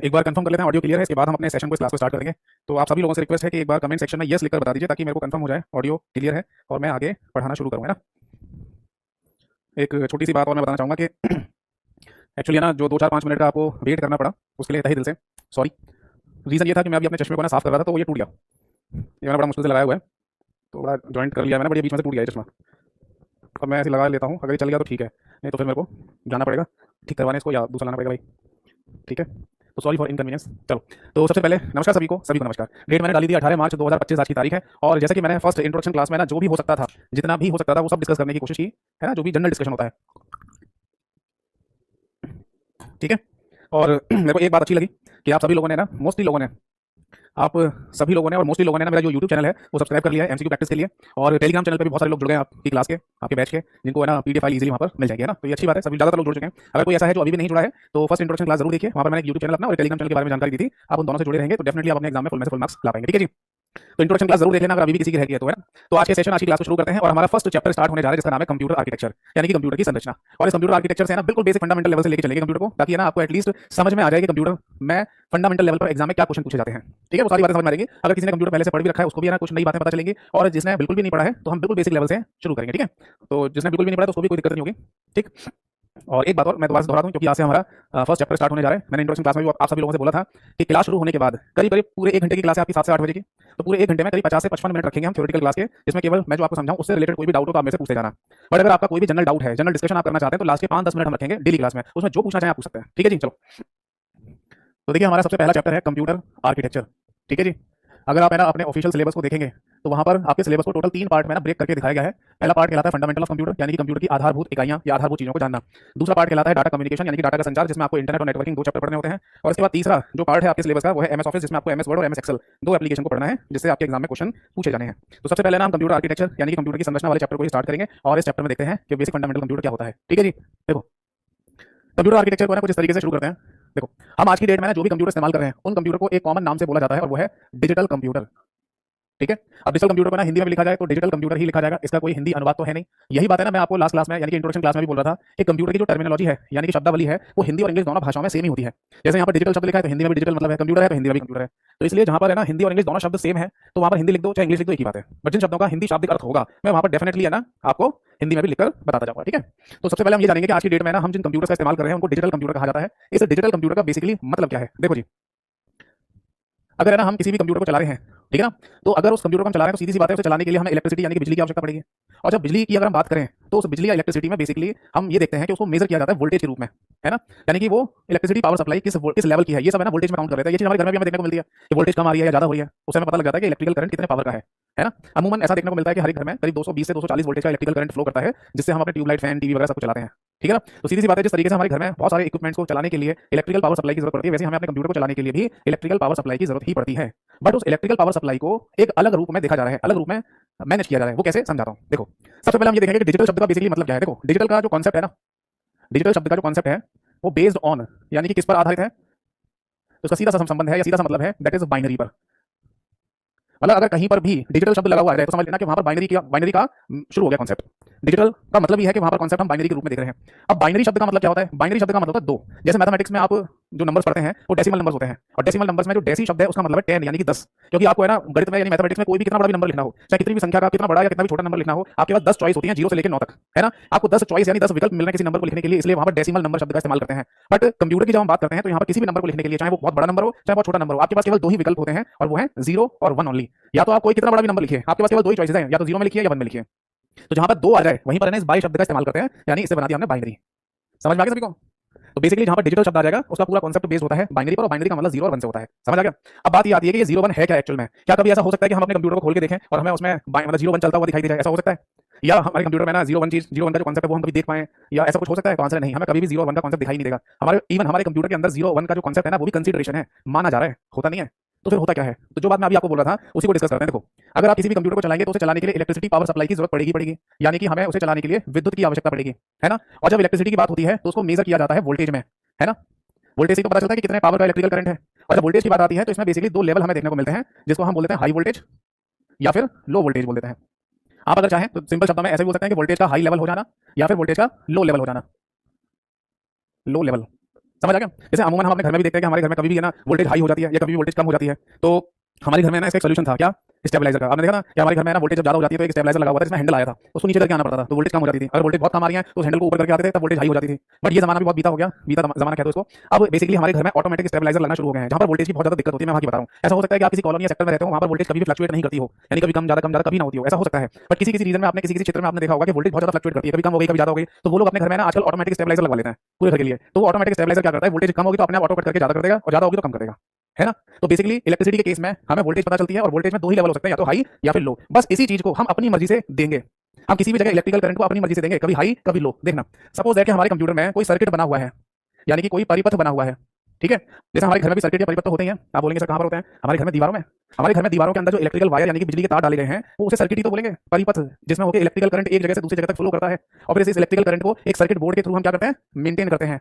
एक बार कंफर्म कर लेते हैं ऑडियो क्लियर है, इसके बाद हम अपने सेशन को, इस क्लास को स्टार्ट करेंगे। तो आप सभी लोगों से रिक्वेस्ट है कि एक बार कमेंट सेक्शन में यस लिखकर बता दीजिए, ताकि मेरे को कंफर्म हो जाए ऑडियो क्लियर है और मैं आगे पढ़ाना शुरू करूँ, है ना। एक छोटी सी बात और मैं बताना चाहूँगा कि एक्चुअली है ना, जो 2-4-5 मिनट का आपको वेट करना पड़ा, उसके लिए तहे दिल से सॉरी। रीज़न ये था कि मैं अभी अपने चश्मे को ना साफ कर रहा था, तो वो ये टूट गया। ये मैंने बड़ा मुश्किल से लगाया हुआ है, तो बड़ा जॉइंट कर लिया मैंने, बड़ी बीच में से टूट गया ये चश्मा। अब मैं ऐसे लगा लेता हूँ, अगर ये चल गया तो ठीक है, नहीं तो फिर मेरे को जाना पड़ेगा ठीक करवाने इसको, या दूसरा लाना पड़ेगा भाई। ठीक है, तो सॉरी फॉर इनकन्वीनियंस। चलो, तो सबसे पहले नमस्कार सभी को नमस्कार। डेट मैंने डाली थी 18 मार्च 2025 आज की तारीख है। और जैसे कि मैंने फर्स्ट इंट्रोडक्शन क्लास में ना जो भी हो सकता था, जितना भी हो सकता था, वो सब डिस्कस करने की कोशिश की, है ना, जो भी जनरल डिस्कशन होता है। ठीक है, और मेरे को एक बात अच्छी लगी कि आप सभी लोगों ने ना, मोस्टली लोगों ने, आप सभी लोगों ने और मोस्टली लोगों ने ना मेरा जो यूट्यूब चैनल है वो सब्सक्राइब कर लिया है एमसीक्यू प्रैक्टिस के लिए। और टेलीग्राम चैनल पे भी बहुत सारे लोग जुड़ गए हैं आपकी क्लास के, आपके बैच के, जिनको है ना पीडीएफ फाइल इजीली वहाँ पर मिल जाएगी, है ना। तो ये अच्छी बात है, सभी ज़्यादातर लोग जुड़ चुके हैं। अगर कोई ऐसा है जो अभी भी नहीं जुड़ा है, तो फर्स्ट इंट्रोडक्शन क्लास जरूर देखिए, वहाँ पर मैंने यूट्यूब चैनल अपना और टेलीग्राम चैनल के बारे में जानकारी दी थी। आप उन दोनों से जुड़े रहेंगे तो डेफिनेटली आप अपने एग्जाम में फुल में से फुल मार्क्स ला पाएंगे। ठीक है जी, तो इंट्रोडक्शन क्लास जरूर देख लेना अगर अभी भी किसी की रह गई है तो, है ना। तो आज के सेशन, आज की क्लास को शुरू करते हैं और हमारा फर्स्ट चैप्टर स्टार्ट होने जा रहा है, जिसका नाम है कंप्यूटर आर्किटेक्चर, यानी कि कंप्यूटर की संरचना। और इस कंप्यूटर आर्किटेक्चर से ना बिल्कुल बेसिक फंडामेंटल लेवल से लेके चलेंगे कंप्यूटर को, ताकि है ना आपको एटलीस्ट समझ में आ जाए कि कंप्यूटर में फंडामेंटल लेवल पर एग्जाम में क्या क्वेश्चन पूछे जाते हैं। ठीक है, वो सारी बातें समझ में आएंगी। अगर किसी ने कंप्यूटर पहले से पढ़ भी रखा है, उसको भी है ना कुछ नई बातें पता चलेंगी, और जिसने बिल्कुल भी नहीं पढ़ा है तो हम बिल्कुल बेसिक लेवल से शुरू करेंगे। ठीक है, तो जिसने बिल्कुल भी नहीं पढ़ा तो उसको भी कोई दिक्कत नहीं होगी। ठीक, और एक बात और मैं दोबारा से दोहरा दूं, क्योंकि यहाँ से हमारा फर्स्ट चैप्टर स्टार्ट होने जा रहा है। मैंने इंट्रोडक्शन क्लास में भी आप सभी लोगों से बोला था कि क्लास शुरू होने के बाद करीब करीब पूरे 1 घंटे की क्लास है आपकी, 7 से 8 बजे की। तो पूरे 1 घंटे में करीब 50 से 55 मिनट रखेंगे हम थ्योरेटिकल क्लास के, जिसमें केवल मैं जो आपको समझाऊं उससे रिलेटेड कोई भी डाउट हो तो आप मेरे से पूछते जाना। बट अगर आपका कोई भी जनरल डाउट है, जनरल डिस्कशन आप करना चाहते हैं, तो लास्ट के 5-10 मिनट हम रखेंगे डेली क्लास में, उसमें जो पूछना चाहें आप पूछ सकते हैं। ठीक है जी, चलो। तो देखिए, हमारा सबसे पहला चैप्टर है कंप्यूटर आर्किटेक्चर। ठीक है जी, अगर आप है ना अपने ऑफिशियल सिलेबस को देखेंगे तो वहां पर आपके सिलेबस को टोटल 3 पार्ट में ना ब्रेक करके दिखाया गया है। पहला पार्ट कहलाता है फंडामेंटल ऑफ कंप्यूटर, यानी कि कंप्यूटर की आधारभूत इकाइयां या आधारभूत चीजों को जानना। दूसरा पार्ट कहलाता है डाटा कम्युनिकेशन, यानी कि डाटा का संचार, जिसमें आपको इंटरनेट और नेटवर्किंग 2 चैप्टर पढ़ने होते हैं। और इसके बाद तीसरा जो पार्ट है आपके सिलेबस का, वो है एमएस ऑफिस, जिसमें आपको एमएस वर्ड और एमएस एक्सेल 2 एप्लीकेशन को पढ़ना है, जिससे आपके एग्जाम में क्वेश्चन पूछे जाने हैं। तो सबसे पहले ना हम कंप्यूटर आर्किटेक्चर यानी कि कंप्यूटर की संरचना वाले चैप्टर को ही स्टार्ट करेंगे, और इस चैप्टर में देखते हैं कि बेसिक फंडामेंटल कंप्यूटर क्या होता है। ठीक है जी, देखो, कंप्यूटर आर्किटेक्चर को ना कुछ इस तरीके से शुरू करते हैं। देखो, हम आज की डेट में ना जो भी कंप्यूटर इस्तेमाल कर रहे हैं, उन कंप्यूटर को एक कॉमन नाम से बोला जाता है, और वो है डिजिटल कंप्यूटर। ठीक है, अब डिजिटल कंप्यूटर को ना हिंदी में भी लिखा जाए तो डिजिटल कंप्यूटर ही लिखा जाएगा, इसका कोई हिंदी अनुवाद तो है नहीं। यही बात है ना, मैं आपको लास्ट क्लास में यानी कि इंट्रोडक्शन क्लास में भी बोल रहा था कि कंप्यूटर की जो टर्मिनोलॉजी है, यानी कि शब्दावली है, वो हिंदी और इंग्लिश दोनों भाषाओं में सेम ही होती है। जैसे यहाँ पर डिजिटल शब्द लिखा है तो हिंदी में भी डिजिटल मतलब है, कंप्यूटर है तो हिंदी में भी कंप्यूटर है। तो इसलिए जहाँ पर है ना हिंदी और इंग्लिश दोनों शब्द सेम है, तो वहाँ पर हिंदी लिख दो चाहे इंग्लिश लिख दो, एक ही बात है। बट जिन शब्दों का हिंदी शाब्दिक अर्थ होगा, मैं वहाँ पर डेफिनेटली है ना आपको हिंदी में भी लिखकर बताता जाऊंगा। ठीक है, तो सबसे पहले हम ये जानेंगे कि आज की डेट में ना हम जिन कंप्यूटर का इस्तेमाल कर रहे हैं उनको डिजिटल कंप्यूटर कहा जाता है। इस डिजिटल कंप्यूटर का बेसिकली मतलब क्या है, देखो जी। अगर है ना हम किसी भी कंप्यूटर को चला रहे हैं, ठीक है ना, तो अगर उस कंप्यूटर को हम चला रहे हैं तो सीधी सी बात है, उसे चलाने के लिए हमें इलेक्ट्रिसिटी यानी कि बिजली की आवश्यकता पड़ेगी। और जब बिजली की अगर हम बात करें तो उस बिजली या इलेक्ट्रिसिटी में बेसिकली हम ये देखते हैं कि उसको मेजर किया जाता है वोल्टेज के रूप में, है ना। यानी कि वो इलेक्ट्रिसिटी पावर सप्लाई किस लेवल की है, ये सब है ना वोल्टेज में काउंट कर रहे हैं। ये चीज हमारे घर में भी हमें देखने को मिलती है कि वोल्टेज कम आ रही है या ज्यादा हो रही है, उससे हमें पता लग जाता है कि इलेक्ट्रिकल करंट कितने पावर का है ना। अमूमन ऐसा देखने को मिलता है कि हर एक घर में करीब 220 से 240 वोल्टेज का इलेक्ट्रिकल करंट फ्लो करता है, जिससे हम अपने ट्यूबलाइट, फैन, टीवी वगैरह सब कुछ चलाते हैं। ठीक है ना, तो सीधी सी बात है, जिस तरीके से हमारे घर में बहुत सारे इक्विपमेंट्स को चलाने के लिए इलेक्ट्रिकल पावर सप्लाई की जरूरत पड़ती है, वैसे हमें अपने कंप्यूटर को चलाने के लिए भी इलेक्ट्रिकल पावर सप्लाई की जरूरत ही पड़ती है। बट उस इलेक्ट्रिकल पावर सप्लाई को एक अलग रूप में देखा जा रहा है, अलग रूप में मैनेज किया जा रहा है। वो कैसे, समझाता हूं। देखो, सबसे पहले हम ये देखेंगे कि डिजिटल शब्द का बेसिकली मतलब क्या है। देखो, डिजिटल का जो कॉन्सेप्ट है ना, डिजिटल शब्द का जो कॉन्सेप्ट है वो बेस्ड ऑन यानी कि किस पर आधारित है, तो उसका सीधा सा संबंध है या सीधा सा मतलब है दैट इज बाइनरी पर। मतलब अगर कहीं पर भी डिजिटल शब्द लगा हुआ है तो समझ लेना कि वहां पर बाइनरी का शुरू हो गया कॉन्सेप्ट। डिजिटल का मतलब ही है कि वहां पर कॉन्सेप्ट हम बाइनरी के रूप में देख रहे हैं। अब बाइनरी शब्द का मतलब क्या होता है, बाइनरी शब्द का मतलब होता है 2। जैसे मैथमेटिक्स में आप जो नंबर्स पढ़ते हैं वो डेसिमल नंबर्स होते हैं, और डेसिमल नंबर्स में जो डेसी शब्द है उसका मतलब है 10 यानी कि 10। क्योंकि आपको है ना गणित में यानी मैथमेटिक्स में कोई भी कितना बड़ा भी नंबर लिखना हो, चाहे कितनी भी संख्या का कितना बड़ा या कितना भी छोटा नंबर लिखना हो, आपके पास 10 चॉइस होती है 0 से लेकर 9 तक, है ना। आपको 10 चॉइस यानी 10 विकल्प मिलने किसी नंबर को लिखने के लिए, इसलिए वहां पर डेसिमल नंबर शब्द का इस्तेमाल करते हैं। बट कंप्यूटर की जब हम बात करते हैं तो यहाँ पर किसी भी नंबर को लिखने के लिए, चाहे वो बहुत बड़ा नंबर हो चाहे बहुत छोटा नंबर हो, आपके पास केवल 2 ही विकल्प होते हैं, और वो है 0 और 1 ओनली। या तो आप कोई कितना बड़ा भी नंबर लिखिए, आपके पास केवल 2 ही चॉइसेस हैं, या तो 0 में लिखिए या 1 में लिखिए। तो जहां पर 2 आ जाए वहीं पर इस बाई शब्द का इस्तेमाल करते हैं, यानी इसे बना दिया हमने बाइनरी। समझ में आ गया सभी को। तो बेसिकली जहां पर डिजिटल शब्द आ जाएगा उसका पूरा कॉन्सेप्ट बेस्ड होता है बाइनरी पर, और बाइनरी का मतलब 0 और 1 से होता है। समझ आ गया। अब बात ये आती है कि ये 0 1 है क्या एक्चुअल में। क्या कभी ऐसा हो सकता है कि हम अपने कंप्यूटर को खोल के देखें और हमें उसमें मतलब 0 1 चलता हुआ दिखाई दे जाए, ऐसा हो सकता है? या हमारे कंप्यूटर में ना 0 1 चीज, 0 1 का जो कॉन्सेप्ट है वो हम कभी देख पाए, या ऐसा कुछ हो सकता है? तो आंसर नहीं, हमें कभी भी 0 1 का कॉन्सेप्ट दिखाई नहीं देगा। हमारे इवन हमारे कंप्यूटर के अंदर 0 1 का जो कॉन्सेप्ट है ना वो भी कंसीडरेशन है, माना जा रहा है, होता नहीं है। तो फिर होता क्या है, तो जो बात मैं अभी आपको बोल रहा था उसी को डिस्कस करते हैं। देखो, अगर आप किसी भी कंप्यूटर को चलाएंगे तो उसे चलाने के लिए इलेक्ट्रिसिटी पावर सप्लाई की जरूरत पड़ेगी, यानी कि हमें उसे चलाने के लिए विद्युत की आवश्यकता पड़ेगी, है ना। और जब इलेक्ट्रिसिटी की बात होती है तो उसको मेजर किया जाता है वोल्टेज में, है ना। वोल्टेज से तो पता चलता है कि कितने पावर का इलेक्ट्रिकल करंट है। और जब वोल्टेज की बात आती है तो इसमें बेसिकली 2 लेवल हमें देखने को मिलते हैं, जिसको हम बोलते हैं हाई वोल्टेज या फिर लो वोल्टेज बोल देते हैं। आप अगर चाहें तो सिंपल शब्दों में ऐसे भी बोल सकते हैं कि वोल्टेज का हाई लेवल हो जाना या फिर वोल्टेज का लो लेवल हो जाना। लो लेवल, समझ आ गया? जैसे अमूमन हम अपने घर में भी देखते हैं कि हमारे घर में कभी भी है ना वोल्टेज हाई हो जाती है या कभी भी वोल्टेज कम हो जाती है, तो हमारे घर में ना इसका एक सोल्यूशन था क्या, स्टेबलाइजर का। आपने देखा ना कि हमारे घर में ना वोल्टेज जब ज्यादा हो जाती है तो एक स्टेबलाइजर लगा हुआ था जिसमें हैंडल आया था, उसको नीचे करके आना पड़ता था तो वोल्टेज कम हो जाती थी। अगर वोल्टेज बहुत कम आ रही है तो उस हैंडल को ऊपर करके आते थे तब वोल्टेज हाई हो जाती थी। बट ये जमाना भी बहुत बीता हो गया, बीता जमाना कहते हैं उसको। अब बेसिकली हमारे घर में ऑटोमेटिक स्टेबलाइजर लगना शुरू हो गए हैं जहां पर वोल्टेज की बहुत ज्यादा दिक्कत होती है। मैं वहां की बता रहा हूं, ऐसा हो सकता है कि आप किसी कॉलोनी या सेक्टर में रहते हो, वहां पर वोल्टेज कभी भी फ्लक्चुएट नहीं करती हो, यानी कभी कम ज्यादा कभी ना होती हो, ऐसा हो सकता है। बट किसी किसी रीजन में आपने किसी किसी क्षेत्र में आपने देखा होगा कि वोल्टेज बहुत ज्यादा फ्लक्चुएट करती है, कभी कम हो गई कभी ज्यादा हो गई, तो वो लोग अपने घर में ना आजकल ऑटोमेटिक स्टेबलाइजर लगवा लेते हैं पूरे घर के लिए। तो ऑटोमेटिक स्टेबलाइजर क्या करता है, वोल्टेज कम होगी तो अपने आप ऑटो कट करके ज्यादा कर देगा और ज्यादा होगी तो कम कर देगा, है ना। तो बेसिकली इलेक्ट्रिसिटी के केस में हमें वोल्टेज पता चलती है और वोल्टेज में दो ही लेवल हो सकते हैं, या तो हाई या फिर लो। बस इसी चीज को हम अपनी मर्जी से देंगे। हम किसी भी जगह इलेक्ट्रिकल करंट को अपनी मर्जी से देंगे, कभी हाई कभी लो। देखना, सपोज है कि हमारे कंप्यूटर में कोई सर्किट बना हुआ है, यानी कि कोई परिपथ बना हुआ है, ठीक है। जैसे हमारे घर में भी सर्किट या परिपथ तो होते ही हैं। आप बोलेंगे सर कहां पर होते हैं? हमारे घर में दीवारों में। हमारे घर में दीवारों के अंदर जो इलेक्ट्रिकल वायर यानी कि बिजली के तार डाले गए हैं वो उसे सर्किट ही तो बोलेंगे, परिपथ, जिसमें होकर इलेक्ट्रिकल करंट एक जगह से दूसरी जगह तक फ्लो करता है। और फिर इस इलेक्ट्रिकल करंट को एक सर्किट बोर्ड के थ्रू हम क्या करते हैं, मेंटेन करते हैं।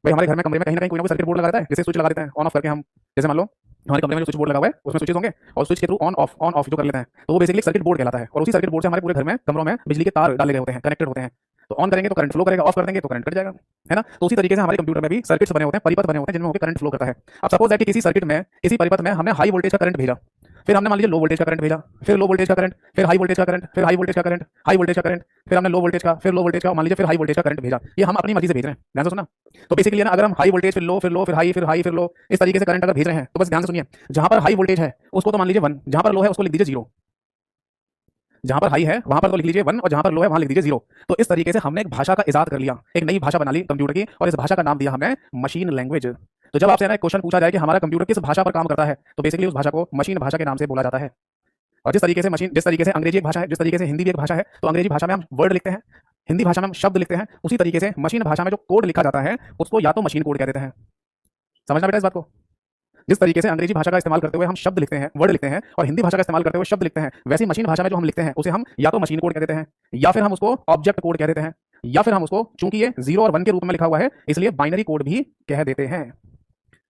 भाई हमारे घर में कमरे में कहीं ना कहीं कोई ना कोई सर्किट बोर्ड लगा रहता है, जैसे स्विच लगा देते हैं ऑन ऑफ करके हम। जैसे मान लो हमारे कमरे में जो स्विच बोर्ड लगा हुआ है उसमें स्विचेस होंगे और स्विच के थ्रू ऑन ऑफ जो कर लेते हैं, तो वो बेसिकली सर्किट बोर्ड कहलाता है। और उसी सर्किट बोर्ड से हमारे पूरे घर में कमरों में बिजली के तार डाले गए होते हैं, कनेक्टेड होते हैं। तो ऑन करेंगे तो करंट फ्लो करेगा, ऑफ कर देंगे तो करंट कट जाएगा, है ना। तो उसी तरीके से हमारे कंप्यूटर में भी सर्किट्स बने होते हैं, परिपथ बने होते हैं जिनमें होकर करंट फ्लो करता है। अब सपोज है कि किसी सर्किट में किसी परिपथ में हमने हाई वोल्टेज का करंट भेजा, फिर हमने मान लीजिए लो वोल्टेज का करंट भेजा, फिर लो वोल्टेज का करंट, फिर हाई वोल्टेज का करंट, फिर हाई वोल्टेज का करंट, हाई वोल्टेज का करंट, फिर हमने लो वोल्टेज का, फिर लो वोल्टेज का, मान लीजिए फिर हाई वोल्टेज का करंट भेजा। ये हम अपनी मर्जी से भेज रहे हैं, ध्यान से सुनना। तो बेसिकली ना अगर हम हाई वोल्टेज फिर लो फिर लो फिर हाई फिर हाई फिर लो इस तरीके से करंट अगर भेज रहे हैं तो बस ध्यान से सुनिए, जहां पर हाई वोल्टेज है उसको तो मान लीजिए 1, जहां पर लो है उसको लिख दीजिए 0। जहां पर हाई है वहां पर तो लिख लीजिए 1 और जहां पर लो है वहां लिख दीजिए 0। तो इस तरीके से हमने एक भाषा का इजाद कर लिया, एक नई भाषा बना ली कंप्यूटर की, और इस भाषा का नाम दिया हमने मशीन लैंग्वेज। तो जब आपसे ना एक क्वेश्चन पूछा जाए कि हमारा कंप्यूटर किस भाषा पर काम करता है, तो बेसिकली उस भाषा को मशीन भाषा के नाम से बोला जाता है। और जिस तरीके से अंग्रेजी एक भाषा है, जिस तरीके से हिंदी भी एक भाषा है, तो अंग्रेजी भाषा में हम वर्ड लिखते हैं, हिंदी भाषा में हम शब्द लिखते हैं, उसी तरीके से मशीन भाषा में जो कोड लिखा जाता है उसको या तो मशीन कोड कह देते हैं। समझना बेटा इस बात को। जिस तरीके से अंग्रेजी भाषा का इस्तेमाल करते हुए हम शब्द लिखते हैं, वर्ड लिखते हैं, और हिंदी भाषा का इस्तेमाल करते हुए शब्द लिखते हैं, वैसी मशीन भाषा में जो हम लिखते हैं उसे हम या तो मशीन कोड कह देते हैं, या फिर हम उसको ऑब्जेक्ट कोड कह देते हैं, या फिर हम उसको, चूंकि ये 0 और 1 के रूप में लिखा हुआ है इसलिए बाइनरी कोड भी कह देते हैं।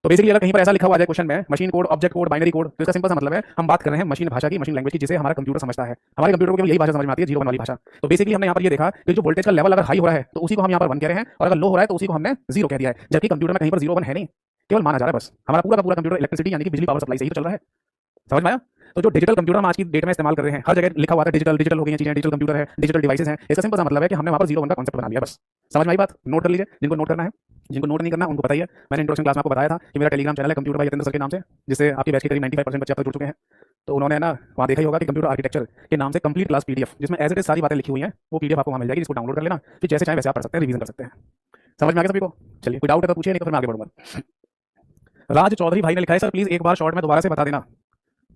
तो बेसिकली अगर कहीं पर ऐसा लिखा हुआ है क्वेश्चन में machine code, object code, binary code, तो इसका सिंपल सा मतलब है हम बात कर रहे हैं मशीन भाषा की, मशीन लैंग्वेज की, जिसे हमारा कंप्यूटर समझता है। हमारे कंप्यूटर को केवल यही भाषा समझ में आती है, 0 1 वाली भाषा। तो बेसिकली हमने यहाँ पर ये देखा कि जो वोल्टेज का लेवल अगर हाई हो रहा है तो उसी को हम यहाँ पर 1 कह रहे हैं, और अगर लो हो रहा है तो उसी को हमने 0 कह दिया है। जबकि कंप्यूटर में कहीं पर 0 1 है नहीं, केवल माना जा रहा है बस। हमारा पूरा का पूरा कंप्यूटर इलेक्ट्रिसिटी यानी कि बिजली पावर सप्लाई से ही तो चल रहा है। समझ में आया? तो जो डिजिटल कंप्यूटर हम आज की डेट में इस्तेमाल कर रहे हैं, हर जगह लिखा हुआ था डिजिटल, डिजिटल हो गई हैं चीजें, डिजिटल कंप्यूटर है, डिजिटल डिवाइसेस हैं, इसका सिंपल सा मतलब है कि हमने वहां पर 0 1 का कॉन्सेप्ट बना लिया बस। समझ में आई बात? नोट कर लीजिए जिनको नोट करना है, जिनको नोट नहीं करना उनको बताइए। मैंने इंट्रोडक्शन क्लास में आपको बताया था कि मेरा टेलीग्राम चैनल है कंप्यूटर बाय यतेंद्र सर के नाम से, जिससे आपकी बैच के करीब 95% बच्चे अब तक जुड़ चुके हैं। तो उन्होंने ना वहाँ देखा ही होगा कि कंप्यूटर आर्किटेक्चर के नाम से कंप्लीट क्लास पीडीएफ, जिसमें एज इट इज सारी बातें लिखी हुई हैं, वो पीडीएफ आपको वहाँ मिल जाएगी, जिसको डाउनलोड कर लेना, फिर जैसे चाहे वैसे आप पढ़ सकते हैं, रिवीजन कर सकते हैं। समझ में आ गया सभी को? चलिए कोई डाउट है तो पूछिए, नहीं तो फिर मैं आगे बढ़ूंगा। राज चौधरी भाई ने लिखा है, सर प्लीज एक बार शॉर्ट में दोबारा से बता देना।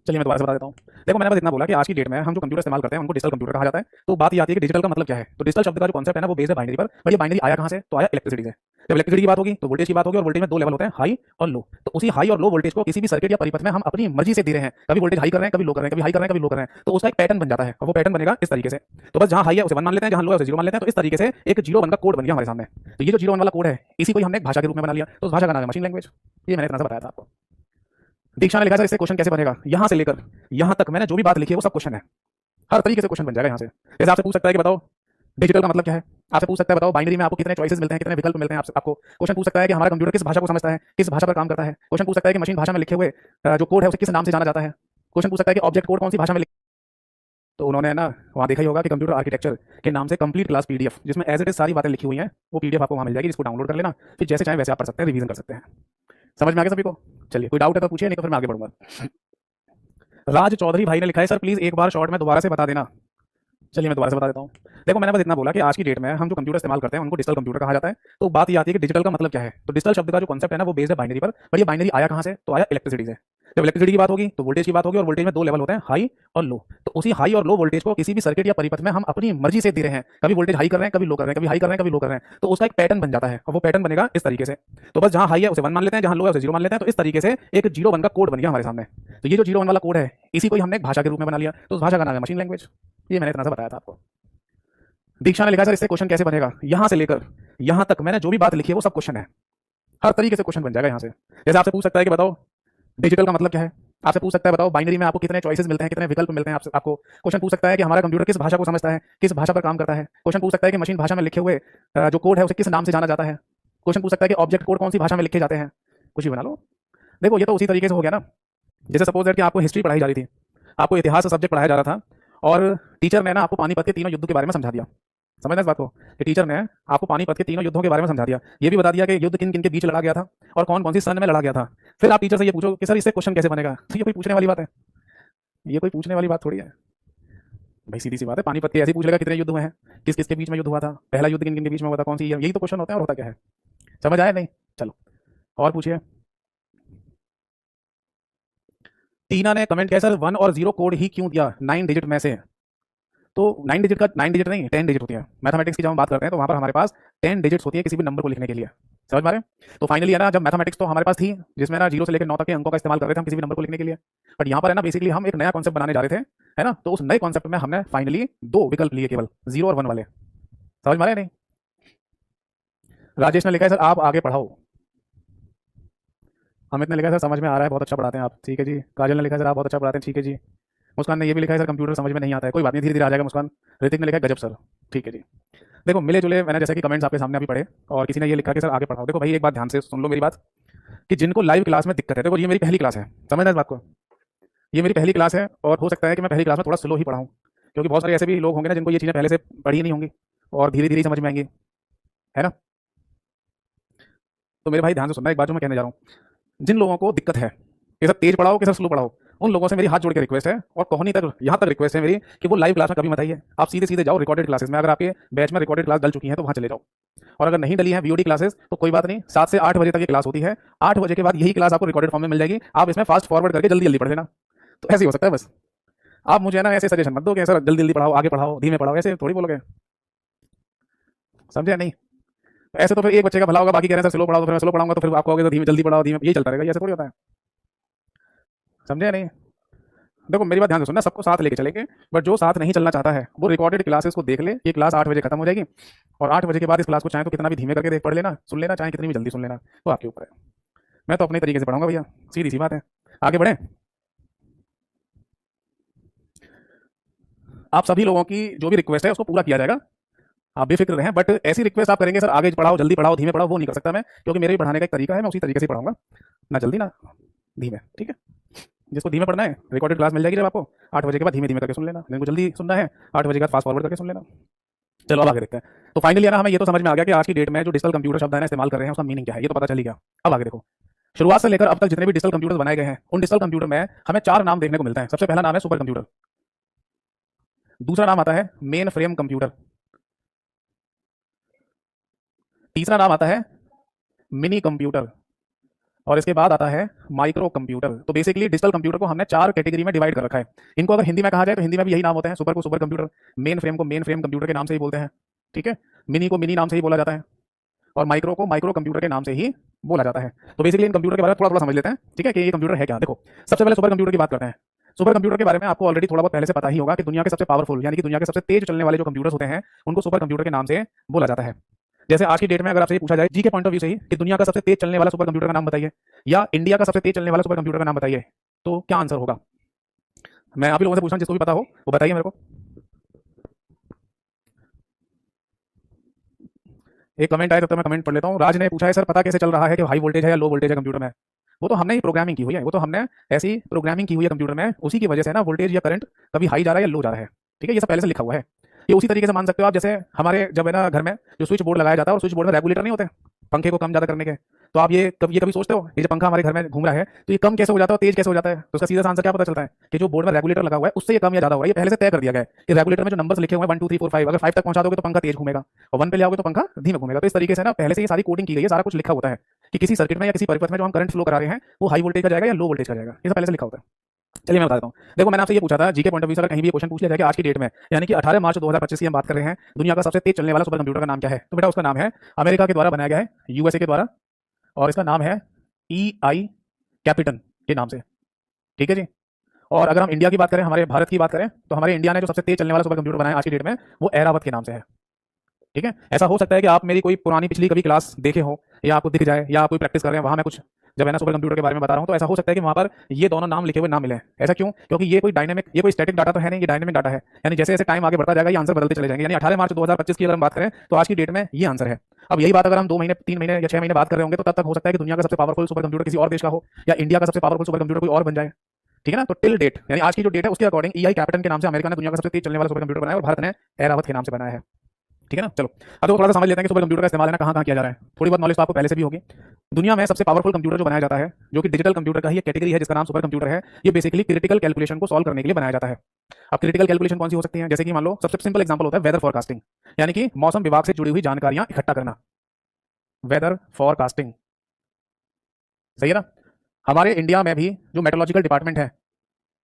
चलिए मैं दोबारा से बता देता हूँ। देखो मैंने बस इतना बोला कि आज की डेट में हम जो कंप्यूटर इस्तेमाल करते हैं उनको डिजिटल कंप्यूटर कहा जाता है। तो बात ये आती है कि डिजिटल का मतलब क्या है। तो डिजिटल शब्द का जो कॉन्सेप्ट है ना वो बेस्ड है बाइनरी पर। पर ये बाइनरी आया कहाँ से? तो आया इलेक्ट्रिसिटी से। जब इलेक्ट्रिसिटी की बात होगी तो वोल्टेज की बात होगी, और वोल्टेज में दो लेवल होते हैं, हाई और लो। तो उसी हाई और लो वोल्टेज को किसी भी सर्किट या परिपथ में हम अपनी मर्जी से दे रहे हैं, कभी वोल्टेज हाई कर रहे हैं, कभी लो कर रहे हैं, कभी हाई कर रहे हैं, कभी लो कर रहे हैं, तो उसका एक पैटर्न बन जाता है, और वो पैटर्न बनेगा इस तरीके से। तो बस जहां हाई है उसे 1 मान लेते हैं, जहां लो है उसे 0 मान लेते हैं। तो इस तरीके से एक 0 1 का कोड बन गया हमारे सामने। तो ये जो 0 1 वाला कोड है इसी को हमने एक भाषा के रूप में बना लिया, तो उस भाषा का नाम है मशीन लैंग्वेज। ये मैंने इतना सा बताया था आपको। दीक्षा ने लिखा सर इससे क्वेश्चन कैसे बनेगा? यहां से लेकर यहां तक मैंने जो भी बात लिखी है वो सब क्वेश्चन है, हर तरीके से क्वेश्चन बन जाएगा यहाँ से। जैसे आपसे पूछ सकता है कि बताओ डिजिटल का मतलब क्या है, आपसे पूछ सकता है बताओ बाइनरी में आपको कितने चॉइसेस मिलते हैं, कितने विकल्प मिलते हैं। आपको क्वेश्चन पूछ सकता है कि हमारा कंप्यूटर किस भाषा को समझता है, किस भाषा पर काम करता है। क्वेश्चन पूछ सकता है कि मशीन भाषा में लिखे हुए जो कोड है उसे किस नाम से जाना जाता है। क्वेश्चन पूछ सकता है कि ऑब्जेक्ट कोड कौन सी भाषा में। तो उन्होंने ना वहाँ देखा ही होगा कि कंप्यूटर आर्किटेक्चर के नाम से कंप्लीट क्लास पीडीएफ, जिसमें एज इट इज सारी बातें लिखी हुई हैं, वो पीडीएफ आपको वहाँ मिल जाएगी, जिसको डाउनलोड कर लेना, फिर जैसे चाहे वैसे आप पढ़ सकते हैं, रिवीजन कर सकते हैं। समझ में आ गया सभी को? चलिए कोई डाउट है तो पूछिए, नहीं तो फिर मैं आगे बढ़ूंगा। राज चौधरी भाई ने लिखा है, सर प्लीज एक बार शॉर्ट में दोबारा से बता देना। चलिए मैं दोबारा से बता देता हूँ। देखो मैंने बस इतना बोला कि आज की डेट में हम जो कंप्यूटर इस्तेमाल करते हैं उनको डिजिटल कंप्यूटर कहा जाता है। तो बात ये आती है कि डिजिटल का मतलब क्या है। तो डिजिटल शब्द का जो कॉन्सेप्ट है ना वो बेस्ड है बाइनरी पर। ये बाइनरी आया कहाँ से? तो आया इलेक्ट्रिसिटी से। जब इलेक्ट्रिसिटी की बात होगी तो वोल्टेज की बात होगी, और वोल्टेज में दो लेवल होते हैं, हाई और लो। तो उसी हाई और लो वोल्टेज को किसी भी सर्किट या परिपथ में हम अपनी मर्जी से दे रहे हैं, कभी वोल्टेज हाई कर रहे हैं, कभी लो कर रहे हैं, कभी हाई कर रहे हैं, कभी लो कर रहे हैं। तो उसका एक पैटर्न बन जाता है, और वो पैटर्न बनेगा इस तरीके से। तो बस जहां हाई है उसे 1 मान लेते हैं, जहां लो है उसे 0 मान लेते हैं। तो इस तरीके से एक 0 1 का कोड बन गया हमारे सामने। तो ये जो 0 1 वाला कोड है इसी को ही हमने एक भाषा के रूप में बना लिया, तो उस भाषा का नाम है मशीन लैंग्वेज। ये मैंने इतना सा बताया था आपको। दीक्षा ने लिखा सर इससे क्वेश्चन कैसे बनेगा? यहां से लेकर यहां तक मैंने जो भी बात लिखी है वो सब क्वेश्चन है, हर तरीके से क्वेश्चन बन जाएगा यहाँ से। जैसे आपसे पूछ सकता है कि बताओ डिजिटल का मतलब क्या है, आपसे पूछ सकता है बताओ बाइनरी में आपको कितने चॉइसेस मिलते हैं, कितने विकल्प मिलते हैं। आपको क्वेश्चन पूछ सकता है कि हमारा कंप्यूटर किस भाषा को समझता है, किस भाषा पर काम करता है। क्वेश्चन पूछ सकता है कि मशीन भाषा में लिखे हुए जो कोड है उसे किस नाम से जाना जाता है। क्वेश्चन पूछ सकता है कि ऑब्जेक्ट कोड कौन सी भाषा में लिखे जाते हैं, कुछ भी बना लो। देखो ये तो उसी तरीके से हो गया ना, जैसे सपोज दैट कि आपको हिस्ट्री पढ़ाई जा रही थी, आपको इतिहास का सब्जेक्ट पढ़ाया जा रहा था, और टीचर ने ना आपको पानीपत के तीनों युद्ध के बारे में समझा दिया। समझना इस बात को कि टीचर ने आपको पानीपत के तीनों युद्धों के बारे में समझा दिया, ये भी बता दिया कि युद्ध किन किन के बीच लड़ा गया था और कौन कौन सी सन में लड़ा गया था। फिर आप टीचर से ये पूछो कि सर इससे क्वेश्चन कैसे बनेगा, तो ये कोई पूछने वाली बात है? ये कोई पूछने वाली बात थोड़ी है भाई, सीधी सी बात है। पानीपत के ऐसे ही पूछ लेगा कितने युद्ध हुए हैं, किस किस के बीच में युद्ध हुआ था, पहला युद्ध किन किन के बीच में हुआ था, कौन सी ईयर, यही तो क्वेश्चन होता है और होता क्या है। समझ आया नहीं? चलो और पूछिए। टीना ने कमेंट किया सर 1 और 0 कोड ही क्यों दिया 9 डिजिट में से? तो 9 डिजिट का 9 डिजिट नहीं 10 डिजिट होती है। मैथमेटिक्स की जब हम बात करते हैं तो वहाँ पर हमारे पास 10 डिजिट्स होती है किसी भी नंबर को लिखने के लिए। समझ पा रहे हैं? तो फाइनली है ना, जब मैथमेटिक्स तो हमारे पास थी जिसमें ना 0 से लेकर 9 तक के अंकों का इस्तेमाल कर रहे थे हम किसी भी नंबर को लिखने के लिए, बट यहाँ पर है ना बेसिकली हम एक नया कॉन्सेप्ट बनाने जा रहे थे, है ना। तो उस नए कॉन्सेप्ट में हमने फाइनली 2 विकल्प लिए केवल, 0 और 1 वाले। समझ पा रहे हैं नहीं? राजेश ने लिखा है सर आप आगे पढ़ाओ। अमित ने लिखा है सर समझ में आ रहा है, बहुत अच्छा पढ़ाते हैं आप। ठीक है जी। काजल ने लिखा है सर आप बहुत अच्छा पढ़ाते हैं। ठीक है जी। मुस्कान ने ये भी लिखा है सर कंप्यूटर समझ में नहीं आता है, कोई बात नहीं, धीरे धीरे आ जाएगा मुस्कान। ऋतिक ने लिखा है गजब सर। ठीक है जी। देखो मिले जुले मैंने जैसे कि कमेंट्स आपके सामने अभी पढ़े, और किसी ने ये लिखा कि सर आगे पढ़ाओ। देखो भाई एक बात ध्यान से सुन लो मेरी बात, कि जिनको लाइव क्लास में दिक्कत है, देखो ये मेरी पहली क्लास है, समझना इस बात को, ये मेरी पहली क्लास है, और हो सकता है कि मैं पहली क्लास में थोड़ा स्लो ही पढ़ाऊँ, क्योंकि बहुत सारे ऐसे भी लोग होंगे ना जिनको ये चीज़ें पहले से पढ़ी नहीं होंगी और धीरे धीरे ही समझ में आएंगी, है ना। तो मेरे भाई ध्यान से सुनना एक बात जो मैं कहने जा रहा हूँ। जिन लोगों को दिक्कत है कि सर तेज पढ़ाओ कि सर स्लो पढ़ाओ, उन लोगों से मेरी हाथ जोड़ के रिक्वेस्ट है, और कोहनी तक यहाँ तक रिक्वेस्ट है मेरी कि वो लाइव क्लास में कभी मत आइए, आप सीधे सीधे जाओ रिकॉर्डेड क्लासेस में। अगर आपके बैच में रिकॉर्डेड क्लास डल चुकी है तो वहाँ चले जाओ, और अगर नहीं डली है वीओडी क्लासेस तो कोई बात नहीं, 7 से 8 बजे तक ये क्लास होती है। 8 बजे के बाद यही क्लास आपको रिकॉर्डेड फॉर्म में मिल जाएगी, आप इसमें फास्ट फॉरवर्ड करके जल्दी जल्दी पढ़ लेना। तो ऐसे ही हो सकता है बस। आप मुझे ना ऐसे सजेशन मत दो कि सर जल्दी जल्दी पढ़ाओ, आगे पढ़ाओ, धीमे पढ़ाओ, ऐसे थोड़ी बोलोगे, समझे नहीं। ऐसे तो फिर एक बच्चे का भला होगा, बाकी कह रहे हैं सर स्लो पढ़ाओ, तो फिर मैं स्लो पढ़ाऊंगा, तो फिर आप कहोगे तो धीमे जल्दी पढ़ाओ, धीमे, यही चलता रहेगा, ऐसे थोड़ी होता है, समझे नहीं। देखो मेरी बात ध्यान से सुनना, सबको साथ लेके चलेंगे, बट जो साथ नहीं चलना चाहता है वो रिकॉर्डेड क्लासेस को देख ले। ये क्लास 8 बजे खत्म हो जाएगी, और 8 बजे के बाद इस क्लास को चाहे तो कितना भी धीमे करके देख पढ़ लेना, सुन लेना, चाहे कितनी भी जल्दी सुन लेना, वो आपके ऊपर है। मैं तो अपने तरीके से पढ़ाऊंगा भैया, सीधी सी बात है। आगे बढ़े। आप सभी लोगों की जो भी रिक्वेस्ट है उसको पूरा किया जाएगा, आप बेफिक्र रहें, बट ऐसी रिक्वेस्ट आप करेंगे सर आगे पढ़ाओ, जल्दी पढ़ाओ, धीमे पढ़ाओ, वो नहीं कर सकता मैं, क्योंकि मेरे भी पढ़ाने का एक तरीका है, मैं उसी तरीके से पढ़ाऊंगा, ना जल्दी ना धीमे, ठीक है। जिसको धीमे पढ़ना है रिकॉर्डेड क्लास मिल जाएगी जब आपको, 8 बजे के बाद धीमे धीमे करके सुन लेना, जिनको जल्दी सुनना है 8 बजे के बाद फास्ट फॉरवर्ड करके सुन लेना। चलो अब आगे देखते हैं। तो फाइनली है ना, हमें ये तो समझ में आ गया कि आज की डेट में जो डिजिटल कंप्यूटर शब्द है ना इस्तेमाल कर रहे हैं उसका मीनिंग क्या है, ये तो पता चल ही गया। अब आगे देखो, शुरुआत से लेकर अब तक जितने भी डिजिटल कंप्यूटर बनाए गए हैं, उन डिजिटल कंप्यूटर में हमें 4 नाम देखने को मिलता है। सबसे पहला नाम है सुपर कंप्यूटर, दूसरा नाम आता है मेन फ्रेम कंप्यूटर, तीसरा नाम आता है मिनी कंप्यूटर, और इसके बाद आता है माइक्रो कंप्यूटर। तो बेसिकली डिजिटल कंप्यूटर को हमने 4 कैटेगरी में डिवाइड कर रखा है। इनको अगर हिंदी में कहा जाए तो हिंदी में भी यही नाम होते हैं, सुपर को सुपर कंप्यूटर, मेन फ्रेम को मेन फ्रेम कंप्यूटर के नाम से ही बोलते हैं, ठीक है, मिनी को मिनी नाम से ही बोला जाता है, और माइक्रो को माइक्रो कंप्यूटर के नाम से ही बोला जाता है। तो बेसिकली इन कंप्यूटर के बारे में थोड़ा थोड़ा समझ लेते हैं, ठीक है, कि ये कंप्यूटर है क्या। देखो सबसे पहले सुपर कंप्यूटर की बात करते हैं। सुपर कंप्यूटर के बारे में आपको ऑलरेडी थोड़ा बहुत पहले से पता ही होगा कि दुनिया के सबसे पावरफुल यानी कि दुनिया के सबसे तेज चलने वाले जो कंप्यूटर्स होते हैं उनको सुपर कंप्यूटर के नाम से बोला जाता है। जैसे आज की डेट में अगर आपसे पूछा जाए जी के पॉइंट ऑफ व्यू से ही कि दुनिया का सबसे तेज चलने वाला सुपर कंप्यूटर का नाम बताइए, या इंडिया का सबसे तेज चलने वाला सुपर कंप्यूटर का नाम बताइए, तो क्या आंसर होगा? मैं आप ही लोगों से पूछना हूं, जिसको भी पता हो वो बताइए मेरे को। एक कमेंट आया तब तक मैं कमेंट पढ़ लेता हूँ। राज ने पूछा है सर पता कैसे चल रहा है कि हाई वोल्टेज है या लो वोल्टेज है कंप्यूटर में? वो तो हमने ही प्रोग्रामिंग की हुई है, वो तो हमने ऐसी प्रोग्रामिंग की हुई है कंप्यूटर में, उसी की वजह से ना वोल्टेज या करंट कभी हाई जा रहा है या लो जा रहा है, ठीक है, ये सब पहले से लिखा हुआ है। ये उसी तरीके से मान सकते हो आप, जैसे हमारे जब है ना घर में जो स्विच बोर्ड लगाया जाता है और स्विच बोर्ड में रेगुलेटर नहीं होते पंखे को कम ज़्यादा करने के, तो आप ये कभी सोचते हो ये जो पंखा हमारे घर में घूम रहा है तो ये कम कैसे हो जाता है और तेज कैसे हो जाता है? तो उसका सीधा सा आंसर क्या पता चलता है कि जो बोर्ड में रेगुलेटर लगा हुआ है उससे ये कम या ज़्यादा होगा, ये पहले से तय कर दिया गया है कि रेगुलेटर में जो नंबर्स लिखे हुए हैं 1 2 3 4 5, अगर 5 तक पहुंचा दोगे तो पंखा तेज घूमेगा, और 1 पे ले आओगे तो पंखा धीमे घूमेगा। तो इस तरीके से ना पहले से ये सारी कोडिंग की गई है, सारा कुछ लिखा होता है कि किसी सर्किट में या किसी परिपथ में जो हम करंट फ्लो करा रहे हैं वो हाई वोल्टेज का जाएगा या लो वोल्टेज का जाएगा, ये सब पहले से लिखा होता है। चलिए मैं बता देता हूँ। देखो मैंने आपसे ये पूछा था जी के पॉइंट ऑफ व्यू से, अगर कहीं भी क्वेश्चन पूछ लिया जाए कि आज की डेट में यानी कि 18 मार्च 2025 की हम बात कर रहे हैं, दुनिया का सबसे तेज चलने वाला सुपर कंप्यूटर का नाम क्या है? तो बेटा उसका नाम है, अमेरिका के द्वारा बनाया गया है, यूएसए के द्वारा, और इसका नाम है EI कैपिटन के नाम से, ठीक है जी। और अगर हम इंडिया की बात करें, हमारे भारत की बात करें, तो हमारे इंडिया ने जो सबसे तेज चलने वाला सुपर कंप्यूटर बनाया आज की डेट में वो एरावत के नाम से है, ठीक है। ऐसा हो सकता है कि आप मेरी कोई पुरानी पिछली कभी क्लास देखे हो या आपको दिख जाए, या आप कोई प्रैक्टिस कर रहे हैं, वहाँ मैं कुछ जब है ना सुपर कंप्यूटर के बारे में बता रहा हूँ, तो ऐसा हो सकता है कि वहाँ पर ये दोनों नाम लिखे हुए ना मिले। ऐसा क्यों? क्योंकि ये कोई डायनेमिक, ये कोई स्टैटिक डाटा तो है नहीं, ये डायनेमिक डाटा है। यानी जैसे जैसे टाइम आगे बढ़ता जाएगा ये आंसर बदलते चले जाएंगे। यानी 18 मार्च 2025 की अगर हम बात करें तो आज की डेट में ये आंसर है। अब यही बात अगर हम 2 महीने, 3 महीने या 6 महीने बात कर रहे होंगे, तो तब तक हो सकता है कि दुनिया का सबसे पावरफुल सुपर कंप्यूटर किसी और देश का हो, या इंडिया का सबसे पावरफुल सुपर कंप्यूटर कोई और बन जाए। ठीक है ना? तो टिल डेट, यानी आज की जो डेट है उसके अकॉर्डिंग EI कैपिटन के नाम से अमेरिका ने दुनिया का सबसे तेज चलने वाला सुपर कंप्यूटर बनाया, और भारत ने एरावत के नाम से बनाया है। ठीक है ना? चलो अब तो थोड़ा सा समझ लेते हैं कि सुपर कंप्यूटर का इस्तेमाल है ना कहाँ-कहाँ किया जा रहा है। थोड़ी बहुत नॉलेज तो आपको पहले से भी होगी। दुनिया में सबसे पावरफुल कंप्यूटर जो बनाया जाता है, जो कि डिजिटल कंप्यूटर का ही एक कैटेगरी है जिसका नाम सुपर कंप्यूटर है, ये बेसिकली क्रिटिकल कैलकुलेशन को सॉल्व करने के लिए बनाया जाता है। अब क्रिटिकल कैलकुलेशन कौन सी हो सकती है? जैसे कि मान लो सबसे सिंपल एग्जांपल होता है वेदर फोरकास्टिंग, यानी कि मौसम विभाग से जुड़ी हुई जानकारियां इकट्ठा करना। वेदर फोरकास्टिंग, सही है ना? हमारे इंडिया में भी जो मेट्रोलॉजिकल डिपार्टमेंट है,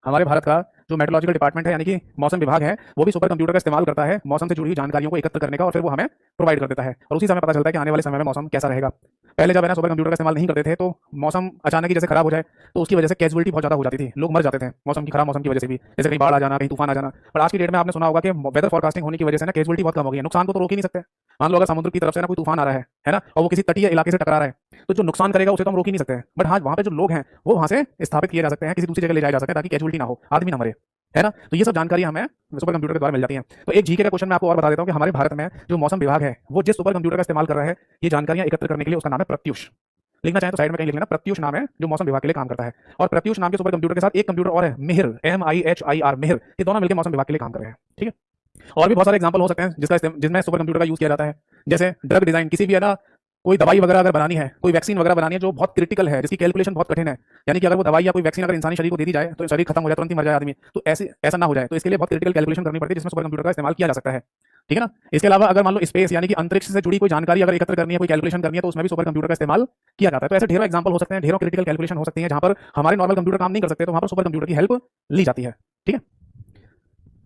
हमारे भारत का जो मेट्रोलॉजिकल डिपार्टमेंट है यानी कि मौसम विभाग है, वो भी सुपर कंप्यूटर का इस्तेमाल करता है मौसम से जुड़ी हुई जानकारियों को एकत्र करने का, और फिर वो हमें प्रोवाइड कर देता है, और उसी समय पता चलता है कि आने वाले समय में मौसम कैसा रहेगा। पहले जब है ना सुपर कंप्यूटर का इस्तेमाल नहीं करते थे, तो मौसम अचानक ही जैसे खराब हो जाए तो उसकी वजह से कैजुअलिटी बहुत ज़्यादा हो जाती थी, लोग मर जाते थे मौसम की, खराब मौसम की वजह से भी, जैसे कहीं बाढ़ आ जाना, कहीं तूफान आ जाना। पर आज की डेट में आपने सुना होगा कि वेदर फोरकास्टिंग होने की वजह से ना कैजुअलिटी बहुत कम हो गई है। नुकसान को तो रोक ही नहीं सकते। मान लो अगर समुद्र की तरफ से ना कोई तूफान आ रहा है ना, और वो किसी तटीय इलाके से टकरा रहा है, तो जो नुकसान करेगा उसे तो हम रोक ही नहीं सकते। बट हाँ, वहाँ पे जो लोग हैं वो वहाँ से स्थापित किए जा सकते हैं, किसी दूसरी जगह ले जाए जा सकते हैं, ताकि कैजुअलिटी ना हो, आदमी ना मरे, है ना? तो ये सब जानकारी हमें सुपर कंप्यूटर के द्वारा मिल जाती है। तो एक जीके का क्वेश्चन मैं आपको और बता देता हूँ कि हमारे भारत में जो मौसम विभाग है वो जिस सुपर कंप्यूटर का इस्तेमाल कर रहा है ये जानकारियां एकत्र करने के लिए, उसका नाम है प्रत्युष। लिखना चाहें तो साइड में कहीं लिख लेना, प्रत्युष नाम है जो मौसम विभाग के लिए काम करता है। और प्रत्युष नाम के सुपर कंप्यूटर के साथ एक कंप्यूटर और है, मिहिर, MIHIR, मिहिर, ये दोनों मिलकर मौसम विभाग के लिए काम कर रहे हैं। ठीक है? और भी बहुत सारे एग्जांपल हो सकते हैं जिसमें सुपर कंप्यूटर का यूज किया जाता है। जैसे ड्रग डिजाइन, किसी भी है ना कोई दवाई वगैरह अगर बनानी है, कोई वैक्सीन वगैरह बनानी है जो बहुत क्रिटिकल है, जिसकी कैलकुलेशन बहुत कठिन है, यानी कि अगर वो दवाई या कोई वैक्सीन अगर इंसानी शरीर को दे दी जाए तो शरीर खत्म हो जाए, तुरंत ही मर जाए आदमी, तो ऐसा ना हो जाए, तो इसके लिए बहुत क्रिटिकल कैलकुलेशन करनी पड़ती है, जिसमें सुपर कंप्यूटर का इस्तेमाल किया जा सकता है। ठीक है ना? इसके अलावा अगर मान लो स्पेस यानी कि अंतरिक्ष से जुड़ी कोई जानकारी अगर एकत्र करनी है, कोई कैलकुलेशन करनी है, तो उसमें भी सुपर कंप्यूटर का इस्तेमाल किया जाता है। तो ऐसे ढेरों एग्जांपल हो सकते हैं, ढेरों क्रिटिकल कैलकुलेशन हो सकती है जहां पर हमारे नॉर्मल कंप्यूटर काम नहीं कर सकते, तो वहां पर सुपर कंप्यूटर की हेल्प ली जाती है। ठीक है?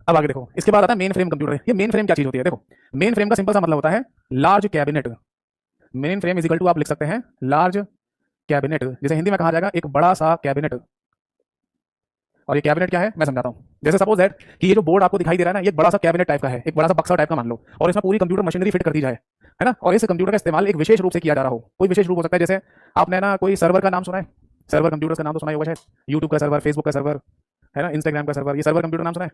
अब आगे देखो, इसके बाद आता है मेन फ्रेम कंप्यूटर। ये मेन फ्रेम क्या चीज होती है? देखो, मेन फ्रेम का सिंपल सा मतलब होता है लार्ज कैबिनेट। मेन फ्रेम इजिकल टू आप लिख सकते हैं लार्ज कैबिनेट, जैसे हिंदी में कहा जाएगा एक बड़ा सा कैबिनेट। और ये कैबिनेट क्या है मैं समझाता हूँ। जैसे सपोज दैट कि ये जो बोर्ड आपको दिखाई दे रहा है ना, ये एक बड़ा सा कैबिनेट टाइप का है, एक बड़ा सा बक्सा टाइप का मान लो, और इसमें पूरी कंप्यूटर मशीनरी फिट कर दी जाए, है ना, और इस कंप्यूटर का इस्तेमाल एक विशेष रूप से किया जा रहा हो। कोई विशेष रूप हो सकता है, जैसे आपने ना कोई सर्वर का नाम सुना है, सर्वर कंप्यूटर का नाम तो सुना ही होगा शायद, यूट्यूब का सर्वर, फेसबुक का सर्वर, है ना, इंस्टाग्राम का सर्वर, ये सर्वर कंप्यूटर नाम सुना है?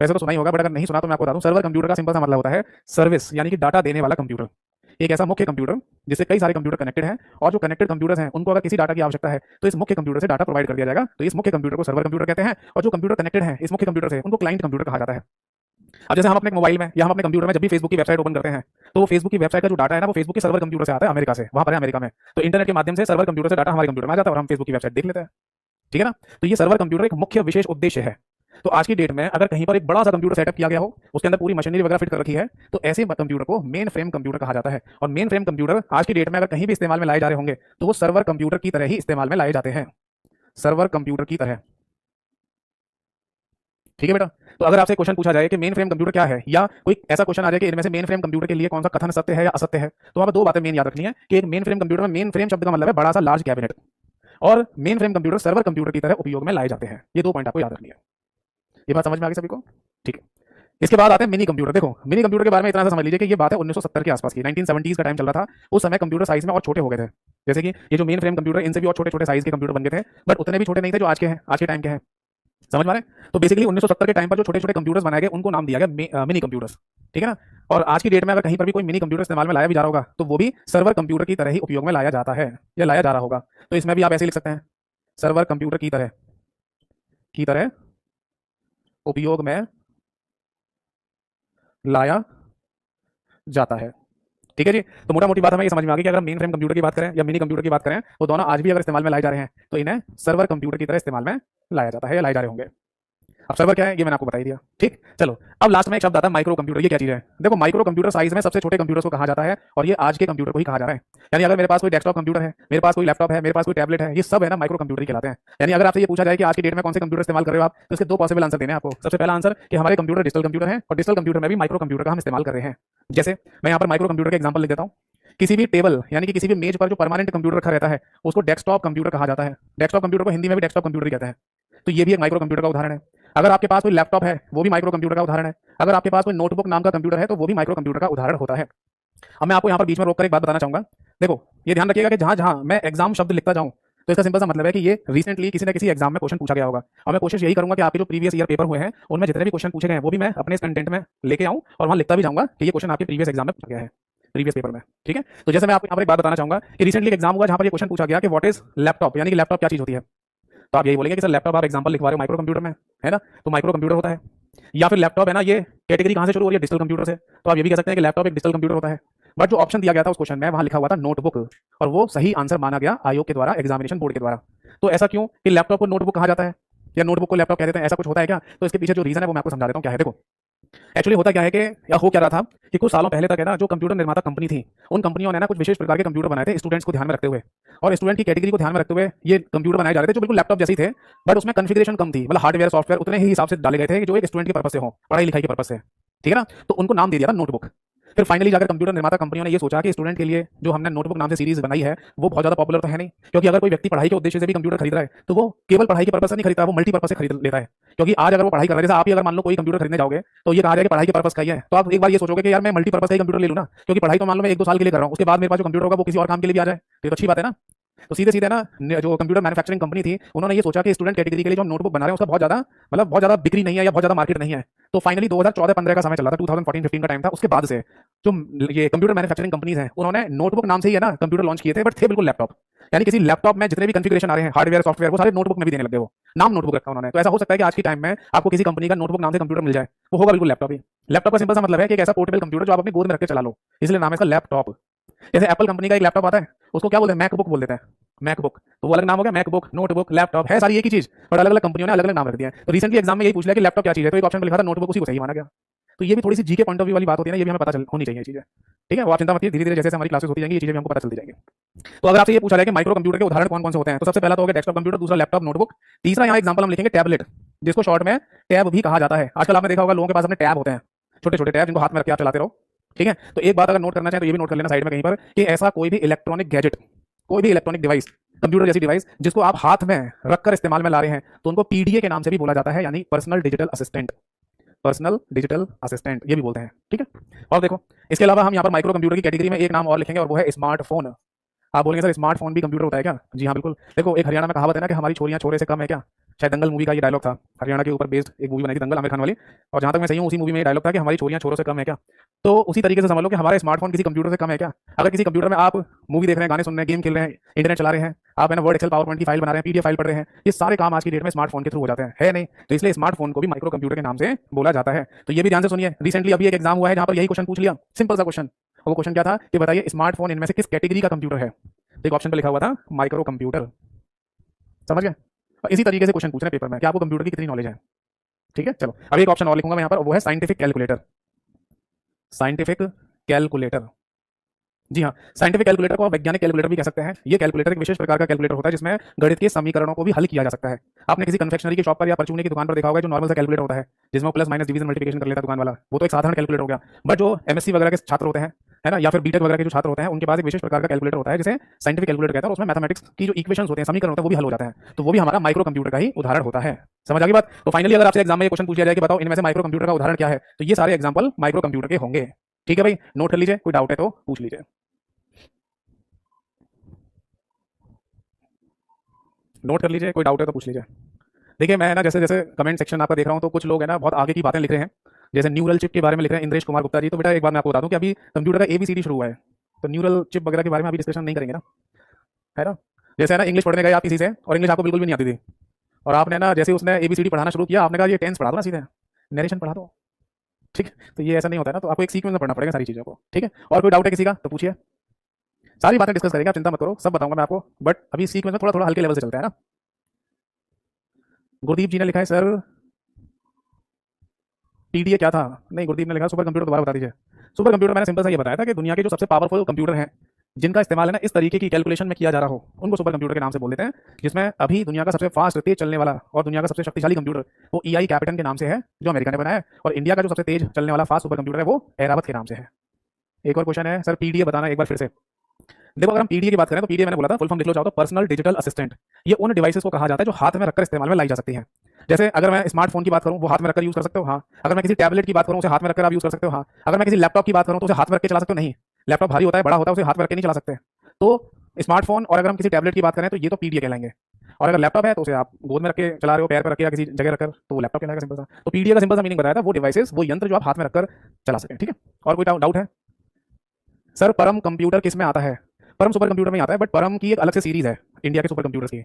वैसे तो सुना ही होगा, बट अगर नहीं सुना तो मैं आपको बता दूं, सर्वर कंप्यूटर का सिंपल सा मतलब होता है सर्विस, यानी कि डाटा देने वाला कंप्यूटर। एक ऐसा मुख्य कंप्यूटर जिससे कई सारे कंप्यूटर कनेक्टेड हैं, और जो कनेक्टेड कंप्यूटर्स हैं उनको अगर किसी डाटा की आवश्यकता है तो इस मुख्य कंप्यूटर से डाटा प्रोवाइड कर दिया जाएगा। तो इस मुख्य कंप्यूटर को सर्वर कंप्यूटर कहते हैं, और जो कंप्यूटर कनेक्टेड है इस मुख्य कंप्यूटर से उनको क्लाइंट कंप्यूटर कहा जाता है। अब जैसे हम अपने मोबाइल में या हम अपने कंप्यूटर में जब भी फेसबुक की वेबसाइट ओपन करते हैं, तो वो फेसबुक की वेबसाइट का जो डाटा है ना, वो फेसबुक के सर्वर कंप्यूटर से आता है, अमेरिका से, वहां पर है अमेरिका में, तो इंटरनेट के माध्यम से सर्वर कंप्यूटर से डाटा हमारे कंप्यूटर में आ जाता है और हम फेसबुक की वेबसाइट देख लेते हैं। ठीक है ना? तो ये सर्वर कंप्यूटर एक मुख्य विशेष उद्देश्य है। तो आज की डेट में अगर कहीं पर एक बड़ा सा कंप्यूटर सेटअप किया गया हो, उसके अंदर पूरी मशीनरी वगैरह फिट कर रखी है, तो ऐसे कंप्यूटर को मेन फ्रेम कंप्यूटर कहा जाता है। और मेन फ्रेम कंप्यूटर आज की डेट में अगर कहीं भी इस्तेमाल में लाए जा रहे होंगे तो वो सर्वर कंप्यूटर की तरह ही इस्तेमाल में लाए जाते हैं, सर्वर कंप्यूटर की तरह। ठीक है बेटा? तो अगर आपसे क्वेश्चन पूछा जाए कि मेन फ्रेम कंप्यूटर क्या है, या कोई ऐसा क्वेश्चन आ जाए कि इनमें से मेन फ्रेम कंप्यूटर के लिए कौन सा कथन सत्य है या असत्य है, तो वहां पर दो बातें मेन याद रखनी है कि एक मेन फ्रेम कंप्यूटर में, मेन फ्रेम शब्द का मतलब है बड़ा सा लार्ज कैबिनेट, और main frame computer server computer की तरह उपयोग में लाए जाते हैं। ये दो पॉइंट आपको याद रखनी है। ये बात समझ में आ गई सभी को? ठीक है। इसके बाद आते हैं मिनी कंप्यूटर। देखो, मिनी कंप्यूटर के बारे में इतना सा समझ लीजिए कि ये बात है 1970 के आसपास की, 1970s का टाइम चल रहा था। उस समय कंप्यूटर साइज में और छोटे हो गए थे, जैसे कि ये जो मेन फ्रेम कंप्यूटर, इनसे भी और छोटे छोटे साइज के कंप्यूटर बन गए थे, बट उतने भी छोटे नहीं थे जो आज के हैं, आज के टाइम के हैं। समझ में आ रहे हैं? तो बेसिकली 1970 के टाइम पर जो छोटे छोटे कंप्यूटर्स बनाए गए उनको नाम दिया गया मिनी कंप्यूटर्स। ठीक है ना? और आज की डेट में अगर कहीं पर भी कोई मिनी कंप्यूटर इस्तेमाल में लाया भी जा रहा होगा तो वो भी सर्वर कंप्यूटर की तरह ही उपयोग में लाया जाता है, या लाया जा रहा होगा। तो इसमें भी आप ऐसे लिख सकते हैं, सर्वर कंप्यूटर की तरह उपयोग में लाया जाता है। ठीक है जी? तो मोटा मोटी बात हमें ये समझ में आ गई कि अगर मेन फ्रेम कंप्यूटर की बात करें या मिनी कंप्यूटर की बात करें, तो दोनों आज भी अगर इस्तेमाल में लाए जा रहे हैं तो इन्हें सर्वर कंप्यूटर की तरह इस्तेमाल में लाया जाता है या लाए जा रहे होंगे। अब सर्वर क्या है ये मैंने आपको बता ही दिया। ठीक, चलो अब लास्ट में एक शब्द आता है माइक्रो कंप्यूटर। ये क्या चीज है? देखो, माइक्रो कंप्यूटर साइज में सबसे छोटे कंप्यूटर्स को कहा जाता है, और ये आज के कंप्यूटर को ही कहा जा रहा है। यानी अगर मेरे पास कोई डेस्कटॉप कंप्यूटर है, मेरे पास कोई लैपटॉप है, मेरे पास कोई टैबलेट है, ये सब है ना माइक्रो कंप्यूटर ही कहलाते हैं। यानी अगर आपसे ये पूछा जाए कि आज की डेट में कौन से कंप्यूटर इस्तेमाल कर रहे हो आप, तो इसके दो पॉसिबल आंसर देने हैं आपको। सबसे पहला आंसर कि हमारे कंप्यूटर डिजिटल कंप्यूटर है, और डिजिटल कंप्यूटर में भी माइक्रो कंप्यूटर का हम इस्तेमाल कर रहे हैं। जैसे मैं यहाँ पर माइक्रो कंप्यूटर का एग्जाम्पल लिख देता हूँ। किसी भी टेबल यानी कि किसी भी मेज पर जो परमानेंट कंप्यूटर रखा रहता है उसको डेस्कटॉप कंप्यूटर कहा जाता है। डेस्कटॉप कंप्यूटर को हिंदी में भी डेस्कटॉप कंप्यूटर कहते हैं। तो ये भी एक माइक्रो कंप्यूटर का उदाहरण है। अगर आपके पास कोई लैपटॉप है वो भी माइक्रो कंप्यूटर का उदाहरण है। अगर आपके पास कोई नोटबुक नाम का कंप्यूटर है तो वो भी माइक्रो कंप्यूटर का उदाहरण होता है। अब मैं आपको यहाँ पर बीच में रोककर एक बात बताना चाहूंगा। देखो, ये ध्यान रखिएगा कि जहां जहां मैं एग्जाम शब्द लिखता जाऊं तो इसका सिंपल सा मतलब है कि ये रिसेंटली किसी न किसी एग्जाम में क्वेश्चन पूछा गया होगा, और मैं कोशिश यही करूंगा कि आपके जो प्रीवियस ईयर पेपर हुए हैं उनमें जितने भी क्वेश्चन पूछे गए हैं वो भी मैं अपने इस कंटेंट में लेके आऊं और वहां लिखता भी जाऊंगा कि ये क्वेश्चन आपके प्रीवियस एग्जाम में पूछा गया है, प्रीवियस पेपर में। ठीक है, तो जैसे मैं आपको यहाँ पर एक बात बताना चाहूंगा कि रिसेंटली एग्जाम हुआ जहां पर ये क्वेश्चन पूछा गया कि व्हाट इज लैपटॉप, यानी कि लैपटॉप क्या चीज होती है। तो आप यही बोलेंगे कि सर लैपटॉप आप एग्जाम्पल लिखवा रहे हो माइक्रो कंप्यूटर में, है ना, तो माइक्रो कंप्यूटर होता है। या फिर लैपटॉप है ना, ये कैटेगरी कहां से शुरू हो रही है, डिजिटल कंप्यूटर से, तो आप ये भी कह सकते हैं कि लैपटॉप एक डिजिटल कंप्यूटर होता है। बट जो ऑप्शन दिया गया था उस क्वेश्चन में वहां लिखा हुआ था नोटबुक, और वो सही आंसर माना गया आयोग के द्वारा, एग्जामिनेशन बोर्ड के द्वारा। तो ऐसा क्यों कि लैपटॉप को नोटबुक कहा जाता है या नोटबुक को लैपटॉप कह देते हैं, ऐसा कुछ होता है क्या? तो इसके पीछे जो रीजन है वो मैं आपको समझा देता हूँ क्या है। देखो, एक्चुअली होता क्या है कि या हो क्या रहा था कि कुछ सालों पहले तक है ना जो कंप्यूटर निर्माता कंपनी थी, उन कंपनियों ने ना कुछ विशेष प्रकार के कंप्यूटर बनाए थे स्टूडेंट्स को ध्यान में रखते हुए, और स्टूडेंट की कैटेगरी को ध्यान में रखते हुए ये कंप्यूटर बनाए जा रहे थे जो बिल्कुल लैपटॉप जैसे ही थे, बट उसमें कॉन्फ़िगरेशन कम थी, मतलब हार्डवेयर सॉफ्टवेयर उतने ही हिसाब से डाले गए थे कि जो एक स्टूडेंट के पर्पस से हो, पढ़ाई लिखाई के पर्पस से। ठीक है ना, तो उनको नाम दे दिया था नोटबुक। फिर फाइनली जाकर कंप्यूटर निर्माता कंपनियों ने ये सोचा कि स्टूडेंट के लिए जो हमने नोटबुक नाम से सीरीज बनाई है वो बहुत ज्यादा पॉपुलर तो है नहीं, क्योंकि अगर कोई व्यक्ति पढ़ाई के उद्देश्य से भी कंप्यूटर खरीद रहा है तो वो केवल पढ़ाई के पर्पस से नहीं खरीदता, वो मल्टीपर्पस से खरीद लेता है। क्योंकि आज अगर वो पढ़ाई कर रहा है, जैसे आप ही अगर मान लो कोई कंप्यूटर खरीदने जाओगे तो ये कहा जाए कि पढ़ाई के पर्पस का ही है, तो आप एक बार ये सोचोगे कि यार मैं मल्टीपर्पस का ही कंप्यूटर ले लूँ ना, क्योंकि पढ़ाई तो मान लो मैं 1-2 साल के लिए कर रहा हूँ, उसके बाद मेरे पास जो कंप्यूटर होगा वो किसी और काम के लिए भी आ जाए, तो ये तो अच्छी बात है ना। तो सीधे सीधे ना जो कंप्यूटर मैन्युफैक्चरिंग कंपनी थी उन्होंने ये सोचा कि स्टूडेंट कैटेगरी के लिए जो हम नोटबुक बना रहे हैं उसका बहुत ज्यादा बिक्री नहीं है या बहुत ज्यादा मार्केट नहीं है। तो फाइनली 2014-15 का समय चला था, 2014-15 का टाइम था, उसके बाद से जो ये कंप्यूटर मैन्युफैक्चरिंग कंपनीज हैं उन्होंने नोटबुक नाम से ही है ना कंप्यूटर लॉन्च किए थे, बट थे बिल्कुल लैपटॉप। यानी किसी लैपटॉप में जितने भी कॉन्फ़िगरेशन आ रहे हैं हार्डवेयर सॉफ्टवेयर वो सारे नोटबुक में भी देने लगे, वो नाम नोटबुक रखा उन्होंने। तो ऐसा हो सकता है कि आज की टाइम में आपको किसी कंपनी का नोटबुक नाम से कंप्यूटर मिल जाए, वो होगा बिल्कुल लैपटॉप ही। लैपटॉप का सिंपल सा मतलब है कि एक ऐसा पोर्टेबल कंप्यूटर जो आप अपनी गोद में रख के चला लो, इसलिए नाम है इसका लैपटॉप। जैसे एप्पल कंपनी का एक लैपटॉप आता है उसको क्या बोलते हैं, मैकबुक बोल देते हैं, मैकबुक, तो वो अलग नाम हो गया, मैकबुक, नोटबुक, लैपटॉप है सारी एक ही चीज, बट अलग अलग कंपनियों ने अलग अलग नाम रख दिया है। तो रिसेंटली एग्जाम में यही पूछ लिया कि लैपटॉप क्या चीज है, तो एक ऑप्शन में लिखा था नोटबुक, उसी को सही माना गया। तो ये भी थोड़ी सी जी के पॉइंट ऑफ व्यू वाली बात होती है ना, ये भी हमें पता चल होनी चाहिए चीजें। ठीक है, वो आप चिंता मत कीजिए, धीरे धीरे जैसे हमारी क्लासेस होती जाएंगी ये चीजें भी हमको पता चलती जाएंगी। तो अगर आपसे ये पूछा जाए कि माइक्रो कंप्यूटर के उदाहरण कौन कौन से होते हैं, तो सबसे पहला तो हो गया डेस्कटॉप कंप्यूटर, दूसरा लैपटॉप, नोटबुक, तीसरा यहाँ एग्जांपल हम लिखेंगे टैबलेट, जिसको शॉर्ट में टैब भी कहा जाता है। आजकल आपने देखा होगा लोगों के पास अपने टैब होते हैं, छोटे छोटे टैब जिनको हाथ में रख के आप चलाते रहो। ठीक है, तो एक बात अगर नोट करना चाहे तो ये भी नोट कर लेना साइड में कहीं पर कि ऐसा कोई भी इलेक्ट्रॉनिक गैजेट, कोई भी इलेक्ट्रॉनिक डिवाइस, कंप्यूटर जैसी डिवाइस जिसको आप हाथ में रखकर इस्तेमाल में ला रहे हैं तो उनको पीडीए के नाम से भी बोला जाता है, यानी personal digital assistant, personal digital assistant ये भी बोलते हैं। ठीक है, और देखो इसके अलावा हम यहाँ पर माइक्रो कंप्यूटर की कैटेगरी में एक नाम और लिखेंगे और वो है स्मार्टफोन। आप बोलेंगे सर स्मार्टफोन भी कंप्यूटर होता है क्या? जी हाँ बिल्कुल। देखो एक हरियाणा में कहावत है ना कि हमारी छोरियां छोरे से कम है क्या, शायद दंगल मूवी का ये डायलॉग था, हरियाणा के ऊपर बेस्ड एक मूवी बनाई थी दंगल आमिर खान वाली, और जहां तक मैं सही हूँ उसी मूवी में ये डायलॉग था कि हमारी छोरियां छोरों से कम है क्या। तो उसी तरीके से समझ लो कि हमारा स्मार्टफोन किसी कंप्यूटर से कम है क्या। अगर किसी कंप्यूटर में आप मूवी देख रहे हैं, गाने सुन रहे हैं, गेम खेल रहे हैं, इंटरनेट चला रहे हैं, आप है ना वर्ड एक्सेल पावर पॉइंट की फाइल बना रहे हैं, पीडीएफ फाइल पढ़ रहे हैं, ये सारे काम आज की डेट में स्मार्टफोन के थ्रू हो जाते हैं, है नहीं? तो इसलिए स्मार्टफोन को भी माइक्रो कंप्यूटर के नाम से बोला जाता है। तो ये भी ध्यान से सुनिए, रिसेंटली अभी एक एग्जाम हुआ है जहां पर यही क्वेश्चन पूछ लिया, सिंपल सा क्वेश्चन। वो क्वेश्चन क्या था कि बताइए स्मार्टफोन इनमें से किस कैटेगरी का कंप्यूटर है, तो एक ऑप्शन पे लिखा हुआ था माइक्रो कंप्यूटर। समझ गए? और इसी तरीके से क्वेश्चन पूछ रहे हैं पेपर में कि आपको कंप्यूटर की कितनी नॉलेज है। ठीक है, चलो अब एक ऑप्शन और लिखूंगा मैं यहाँ पर, वो है साइंटिफिक कैलकुलेटर। साइंटिफिक कैलकुलेटर, जी हाँ, साइंटिफिक कैलकुलेटर को आप वैज्ञानिक कैलकुलेटर भी कह सकते हैं। ये कैलकुलेटर एक विशेष प्रकार का कैलकुलेटर होता है जिसमें गणित के समीकरणों को भी हल किया जा सकता है। आपने किसी कन्फेक्शनरी की शॉप पर या परचूने की दुकान पर देखा होगा जो नॉर्मल सा कैलकुलेटर होता है जिसमें प्लस माइनस डिवीजन मल्टीप्लिकेशन कर लेता है दुकान वाला, वो तो एक साधारण कैलकुलेटर हो गया। बट जो एमएससी वगैरह के छात्र होते हैं, है ना, या फिर बीटेक वगैरह के जो छात्र होते हैं, उनके पास एक विशेष प्रकार का कैलकुलेटर होता है जिसे साइंटिफिक कैलकुलेटर कहता है, और उसमें मैथमेटिक्स की जो इक्वेशंस होते हैं, समीकरण होते हैं, वो भी हल हो जाते हैं। तो वो भी हमारा माइक्रो कंप्यूटर का ही उदाहरण होता है। समझ आ गई बात? तो फाइनली अगर आपसे एग्जाम में क्वेश्चन पूछ लिया जाए कि बताओ इनमें से माइक्रो कंप्यूटर का उदाहरण क्या है, तो ये सारे एग्जाम्पल माइक्रो कंप्यूटर के होंगे। ठीक है भाई, नोट कर लीजिए, कोई डाउट है तो पूछ लीजिए। नोट कर लीजिए, कोई डाउट है तो पूछ लीजिए। देखिए मैं ना जैसे जैसे कमेंट सेक्शन आपका देख रहा हूँ तो कुछ लोग है ना बहुत आगे की बातें लिख रहे हैं, जैसे न्यूरल चिप के बारे में लिख रहे हैं इंद्रेश कुमार गुप्ता जी। तो बेटा एक बात मैं आपको बता दूं कि अभी कंप्यूटर का एबीसीडी शुरू हुआ है, तो न्यूरल चिप वगैरह के बारे में अभी डिस्कशन नहीं करेंगे ना, है ना। जैसे है ना इंग्लिश पढ़ने गए आप किसी से और इंग्लिश आपको बिल्कुल भी नहीं आती थी, और आपने ना जैसे उसने एबीसीडी पढ़ाना शुरू किया, आपने कहा ये टेंस पढ़ा दो ना सीधे, नरेशन पढ़ा दो। ठीक है, तो ये ऐसा नहीं होता है ना, तो आपको एक सीक्वेंस में पढ़ना पड़ेगा सारी चीज़ों को। ठीक है, और कोई डाउट है किसी का तो पूछिए, सारी बातें डिस्कस करेंगे, आप चिंता मत करो, सब बताऊंगा मैं आपको, बट अभी सीक्वेंस में थोड़ा थोड़ा हल्के लेवल से चलता है ना। गुरदीप जी ने लिखा है सर टीडीए क्या था? नहीं, गुरदीप ने लिखा सुपर कंप्यूटर, दोबारा बता दीजिए। सुपर कंप्यूटर मैंने सिंपल सा ये बताया था कि दुनिया के जो सबसे पावरफुल कंप्यूटर हैं जिनका इस्तेमाल है ना इस तरीके की कैलकुलेशन में किया जा रहा हो, उनको सुपर कंप्यूटर के नाम से बोल देते हैं। जिसमें अभी दुनिया का सबसे फास्ट तेज चलने वाला और दुनिया का सबसे शक्तिशाली कंप्यूटर वो ईआई कैपिटन के नाम से है जो अमेरिका ने बनाया है, और इंडिया का जो सबसे तेज चलने वाला फास्ट सुपर कंप्यूटर है वो एरावत के नाम से है। एक और क्वेश्चन है सर पीडीए बताना एक बार फिर से। देखो अगर हम पीडीए की बात करें तो पीडीए मैंने बोला था फुल फॉर्म लिख लो चाहो तो पर्सनल डिजिटल असिस्टेंट। ये उन डिवाइसेस को कहा जाता है जो हाथ में रखकर इस्तेमाल में लाई जा सकती हैं। जैसे अगर मैं स्मार्टफोन की बात करूं वो हाथ में रखकर यूज कर सकते हो, हाँ। अगर मैं किसी टैबलेट की बात करूं उसे हाथ में रखकर आप यूज कर सकते हो, हाँ। अगर मैं किसी लैपटॉप की बात करूं तो उसे हाथ में रख के चला सकते हो, नहीं। लैपटॉप भारी होता है, बड़ा होता है, उसे हाथ में रख के नहीं चला सकते। तो स्मार्टफोन और अगर हम किसी टैबलेट की बात करें तो ये तो पीडीए कहलाएंगे, और अगर लैपटॉप है तो उसे आप गोद में रख के चला रहे हो, पैर पर रख के या किसी जगह रखकर, तो वो लैपटॉप कहलाएगा, सिंपल सा। तो पीडीए का सिंपल सा मीनिंग बताया था, वो डिवाइसेस, वो यंत्र जो आप हाथ में रखकर चला सकें, ठीक है। और कोई डाउट है? सर परम कंप्यूटर किस में आता है? परम सुपर कंप्यूटर में आता है, बट परम की एक अलग से सीरीज है इंडिया के सुपर कंप्यूटर्स की।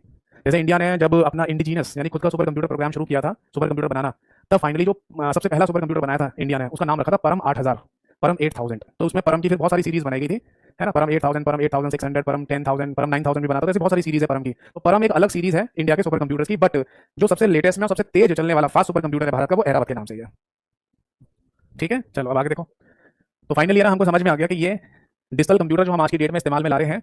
जैसे इंडिया ने जब अपना इंडिजीनस यानी खुद का सुपर कंप्यूटर प्रोग्राम शुरू किया था, सुपर कंप्यूटर बनाना, तब फाइनली जो सबसे पहला सुपर कंप्यूटर बनाया था इंडिया ने, उसका नाम रखा था परम 8000, परम 8000। तो उसमें परम की फिर बहुत सारी सीरीज बनाई गई थी, है ना, परम 8000, परम 8600, परम 10000, परम 9000 भी बना था, तो ऐसी बहुत सारी सीरीज है परम की। तो परम एक अलग सीरीज है इंडिया के सुपर कंप्यूटर्स की, बट जो सबसे लेटेस्ट में और सबसे तेज चलने वाला फास्ट सुपर कंप्यूटर है भारत का, वो एरावत के नाम से ही है, ठीक है। चलो अब आगे देखो। तो फाइनली हमको समझ में आ गया कि ये डिजिटल कंप्यूटर जो हम आज की डेट में इस्तेमाल में ला रहे हैं,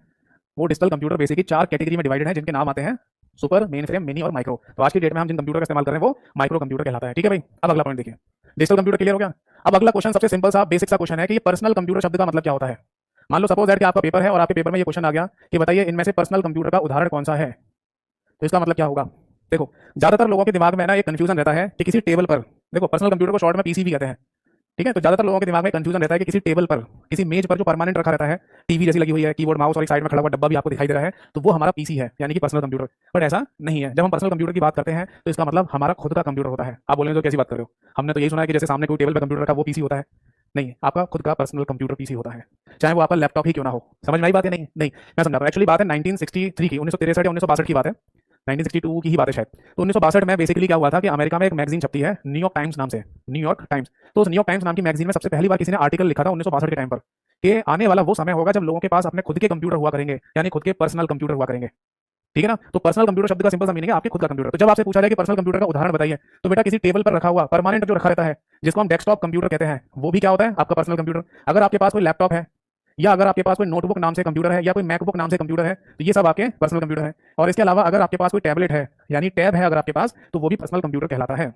वो डिजिटल कंप्यूटर बेसिकली 4 कैटेगरी में डिवाइडेड है, जिनके नाम आते हैं सुपर, मेन फ्रेम, मिनी और माइक्रो। तो आज की डेट में हम जिन कंप्यूटर का इस्तेमाल कर रहे हैं वो माइक्रो कंप्यूटर कहलाता है, ठीक है भाई। अब अगला पॉइंट देखिए, डिजिटल कंप्यूटर क्लियर हो गया। अब अगला क्वेश्चन सबसे सिंपल सा बेसिक सा क्वेश्चन है कि ये पर्सनल कंप्यूटर शब्द का मतलब क्या होता है। मान लो सपोज दैट कि आपका पेपर है और आपके पेपर में ये क्वेश्चन आ गया कि बताइए इनमें से पर्सनल कंप्यूटर का उदाहरण कौन सा है, तो इसका मतलब क्या होगा। देखो, ज्यादातर लोगों के दिमाग में ना ये कंफ्यूजन रहता है कि किसी टेबल पर, देखो पर्सनल कंप्यूटर को शॉर्ट में पीसी भी कहते हैं, ठीक है। तो ज्यादातर लोगों के दिमाग में कंफ्यूजन रहता है कि किसी टेबल पर, किसी मेज पर जो परमानेंट रखा रहता है, टीवी जैसी लगी हुई है, कीबोर्ड माउस और एक साइड में खड़ा हुआ डब्बा भी आपको दिखाई दे रहा है, तो वो हमारा पीसी है, यानी कि पर्सनल कंप्यूटर। बट ऐसा नहीं है। जब हम पर्सनल कंप्यूटर की बात करते हैं तो इसका मतलब हमारा खुद का कंप्यूटर होता है। आप बोलेंगे तो कैसी बात कर रहे हो, हमने तो यही सुना है कि जैसे सामने कोई टेबल पर कंप्यूटर रखा वो पीसी होता है। नहीं, आपका खुद का पर्सनल कंप्यूटर पीसी होता है, चाहे वो आपका लैपटॉप ही क्यों ना हो। समझ में आई बात है? नहीं नहीं, मैं समझा रहा हूँ। एक्चुअली बात है 1963 की, 1963 या 1962 की बात है, 1962 की ही बात है शायद। तो 1962 में बेसिकली क्या हुआ था कि अमेरिका में एक मैगजीन छपती है न्यूयॉर्क टाइम्स नाम से, न्यूयॉर्क टाइम्स। तो उस न्यूयॉर्क टाइम्स नाम की मैगजीन में सबसे पहली बार किसी ने आर्टिकल लिखा था 1962 के टाइम पर, कि आने वाला वो समय होगा जब लोगों के पास अपने खुद के कंप्यूटर हुआ करेंगे, यानी खुद के पर्सनल कंप्यूटर हुआ करेंगे, ठीक है ना। तो पर्सनल कंप्यूटर शब्द का सिंपल सा मीनिंग है आपके खुद का कंप्यूटर। तो जब आपसे पूछा जाए कि पर्सनल कंप्यूटर का उदाहरण बताइए, तो बेटा किसी टेबल पर रखा हुआ परमानेंट जो रखा रहता है, जिसको हम डेस्कटॉप कंप्यूटर कहते हैं, वो भी क्या होता है आपका पर्सनल कंप्यूटर। अगर आपके पास कोई लैपटॉप है, या अगर आपके पास कोई नोटबुक नाम से कंप्यूटर है, या कोई मैकबुक नाम से कंप्यूटर है, तो ये सब आपके पर्सनल कंप्यूटर है। और इसके अलावा अगर आपके पास कोई टैबलेट है, यानी टैब है अगर आपके पास, तो वो भी पर्सनल कंप्यूटर कहलाता है।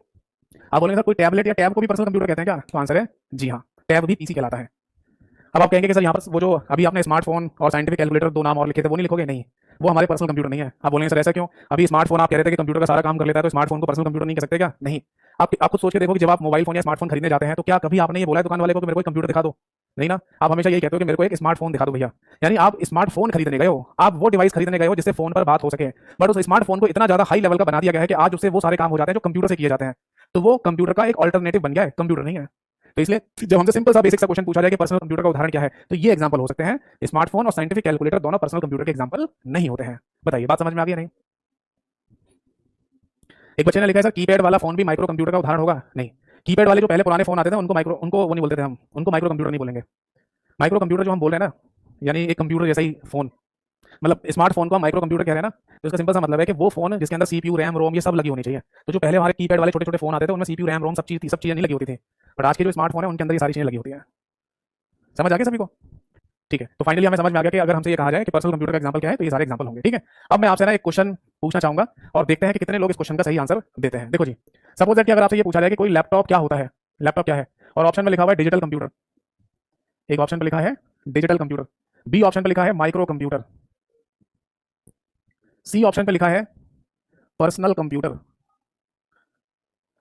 आप बोलेंगे सर कोई टैबलेट या टैब को भी पर्सनल कंप्यूटर कहते हैं क्या? तो आंसर है जी हाँ, टैब भी पीसी कहलाता है। अब आप कहेंगे कि सर यहाँ पर वो जो अभी आपने स्मार्टफोन और साइंटिफिक कैलकुलेटर दो नाम और लिखे थे, वो नहीं लिखोगे? नहीं, वो हमारे पर्सनल कंप्यूटर नहीं है। आप बोलेंगे सर ऐसा क्यों? अभी स्मार्टफोन आप कह रहे थे कि कंप्यूटर का सारा काम कर लेता है, तो स्मार्टफोन को पर्सनल कंप्यूटर नहीं कह सकते क्या? नहीं। आप खुद सोच के देखो कि जब आप मोबाइल फोन या स्मार्टफोन खरीदने जाते हैं तो क्या कभी आपने ये बोला है दुकान वाले को कि मेरे को कंप्यूटर दिखा दो? नहीं ना, आप हमेशा यही कहते हो कि मेरे को एक स्मार्टफोन दिखा दो भैया। यानी आप स्मार्टफोन खरीदने गए हो, आप वो डिवाइस खरीदने गए हो जिससे फोन पर बात हो सके, बट उस स्मार्टफोन को इतना ज्यादा हाई लेवल का बना दिया गया है कि आज उससे वो सारे काम हो जाते हैं जो कंप्यूटर से किए जाते हैं। तो वो कंप्यूटर का एक ऑल्टरनेटिव बन गया है, कंप्यूटर नहीं है। तो इसलिए जब हमसे सिंपल सा बेसिक सा क्वेश्चन पूछा जाए कि पर्सनल कंप्यूटर का उदाहरण क्या है, तो ये एग्जांपल हो सकते हैं। स्मार्टफोन और साइंटिफिक कैलकुलेटर दोनों पर्सनल कंप्यूटर के एग्जांपल नहीं होते हैं। बताइए बात समझ में आ गई नहीं? एक बच्चे ने लिखा है सर कीपैड वाला फोन भी माइक्रो कंप्यूटर का उदाहरण होगा? नहीं, कीपैड वाले जो पहले पुराने फोन आते थे उनको वो नहीं बोलते थे हम, उनको माइक्रो कंप्यूटर नहीं बोलेंगे। माइक्रो कंप्यूटर जो हम बोल रहे हैं ना, यानी एक कंप्यूटर जैसा ही फोन, मतलब स्मार्टफोन को हम माइक्रो कंप्यूटर कह रहे हैं ना, तो इसका सिंपल सा मतलब है कि वो फोन जिसके अंदर सीपीयू, रैम, रोम ये सब लगी होनी चाहिए। तो जो पहले हमारे कीपैड वाले छोटे छोटे फोन आते थे उनमें सीपीयू, रैम, रोम सब चीजें नहीं लगी होती थी, बट आज के जो स्मार्टफोन है उनके अंदर ये सारी चीजें लगी होती हैं। समझ आ गया सभी को? ठीक है। तो फाइनली हमें समझ में आ गया कि अगर हमसे ये कहा जाए कि पर्सनल कंप्यूटर का एग्जांपल क्या है, तो ये सारे एग्जांपल होंगे, ठीक है। अब मैं आपसे ना एक क्वेश्चन पूछना चाहूंगा और देखते हैं कि कितने लोग इस क्वेश्चन का सही आंसर देते हैं। देखो जी, सपोज दैट कि अगर आपसे ये पूछा जाए कि कोई लैपटॉप क्या होता है, लैपटॉप क्या है, और ऑप्शन में लिखा हुआ है डिजिटल कंप्यूटर, एक ऑप्शन पे लिखा है डिजिटल कंप्यूटर, बी ऑप्शन पे लिखा है माइक्रो कंप्यूटर, सी ऑप्शन पे लिखा है पर्सनल कंप्यूटर,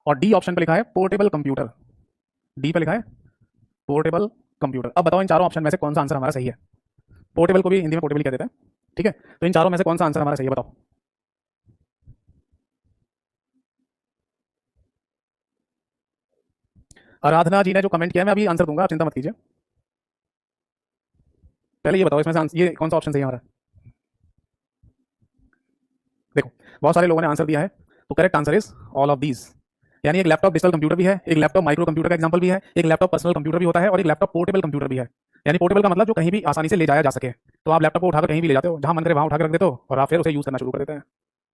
और डी ऑप्शन पे लिखा है पोर्टेबल कंप्यूटर। डी पे लिखा है पोर्टेबल कंप्यूटर। अब बताओ इन चारों ऑप्शन में से कौन सा आंसर हमारा सही है? पोर्टेबल को भी हिंदी में पोर्टेबल कह देते हैं, ठीक है। तो इन चारों में से कौन सा आंसर हमारा सही है बताओ? आराधना जी ने जो कमेंट किया है, मैं अभी आंसर दूंगा, आप चिंता मत कीजिए। पहले ये बताओ इसमें से ये कौन सा ऑप्शन सही है हमारा? देखो, बहुत सारे लोगों ने आंसर दिया है, तो correct answer is all of these. यानी एक लैपटॉप डिजिटल कंप्यूटर भी है, एक लैपटॉप माइक्रो कंप्यूटर का एग्जांपल भी है, एक लैपटॉप पर्सनल कंप्यूटर भी होता है, और एक लैपटॉप पोर्टेबल कंप्यूटर भी है। यानी पोर्टेबल का मतलब जो कहीं भी आसानी से ले जाया जा सके। तो आप लैपटॉप को उठाकर कहीं भी ले जाते हो, जहां मन करे वहां उठाकर रख देते हो और आप फिर उसे यूज करना शुरू कर देते हैं,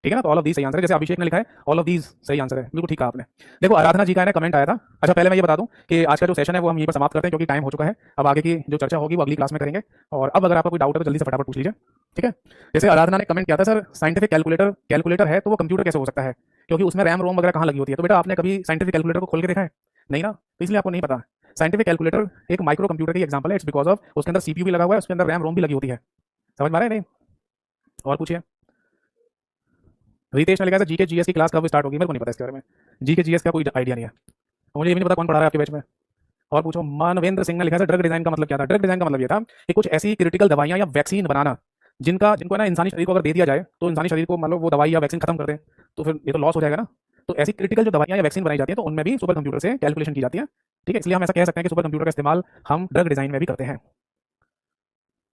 ठीक है ना। तो ऑल ऑफ दीज सही आंसर है, जैसे अभिषेक ने लिखा है ऑल ऑफ दीज सही आंसर है, बिल्कुल ठीक कहा आपने। देखो, आराधना जी का है कमेंट आया था। अच्छा, पहले मैं ये बता दूं कि आज का जो सेशन है वो हम यहीं पर समाप्त करते हैं, क्योंकि टाइम हो चुका है। अब आगे की जो चर्चा होगी वो अगली क्लास में करेंगे। और अब अगर आपका कोई डाउट है तो जल्दी से फटाफट पूछ लीजिए, ठीक है। जैसे आराधना ने कमेंट किया था सर साइंटिफिक कैलकुलेटर कैलकुलेटर है तो वो कंप्यूटर कैसे हो सकता है, क्योंकि उसमें रैम रोम वगैरह कहाँ लगी होती है। तो बेटा आपने कभी साइंटिफिक कैलकुलेटर को खोल के देखा है? नहीं ना, तो इसलिए आपको नहीं पता। साइंटिफिक कैलकुलेटर एक माइक्रो कंप्यूटर की एग्जांपल है, इट्स बिकॉज ऑफ उसके अंदर सीपीयू भी लगा हुआ है, उसके अंदर रैम रोम भी लगी होती है। समझ में आ रहा है नहीं? और पूछिए। रितेश ने लिखा है जीके जीएस की क्लास कब स्टार्ट होगी? मेरे को नहीं पता इसके बारे में, जीके जीएस का कोई आइडिया नहीं है, तो मुझे ये भी नहीं पता कौन पढ़ा रहा है आपके बैच में। और पूछो। मानवेंद्र सिंह ने लिखा है ड्रग डिजाइन का मतलब क्या था? ड्रग डिजाइन का मतलब ये था कि कुछ ऐसी क्रिटिकल दवाइयां या वैक्सीन बनाना जिनको है ना इंसानी शरीर को अगर दे दिया जाए तो इंसानी शरीर को मान लो वो दवाई या वैक्सीन खत्म कर दें तो फिर ये तो लॉस हो जाएगा ना। तो ऐसी क्रिटिकल जो दवाइयाँ या वैक्सीन बनाई जाती है तो उनमें भी सुपर कंप्यूटर से कैलकुलेशन की जाती है। ठीक है, इसलिए हम ऐसा कह सकते हैं कि सुपर कंप्यूटर का इस्तेमाल हम ड्रग डिजाइन में भी करते हैं।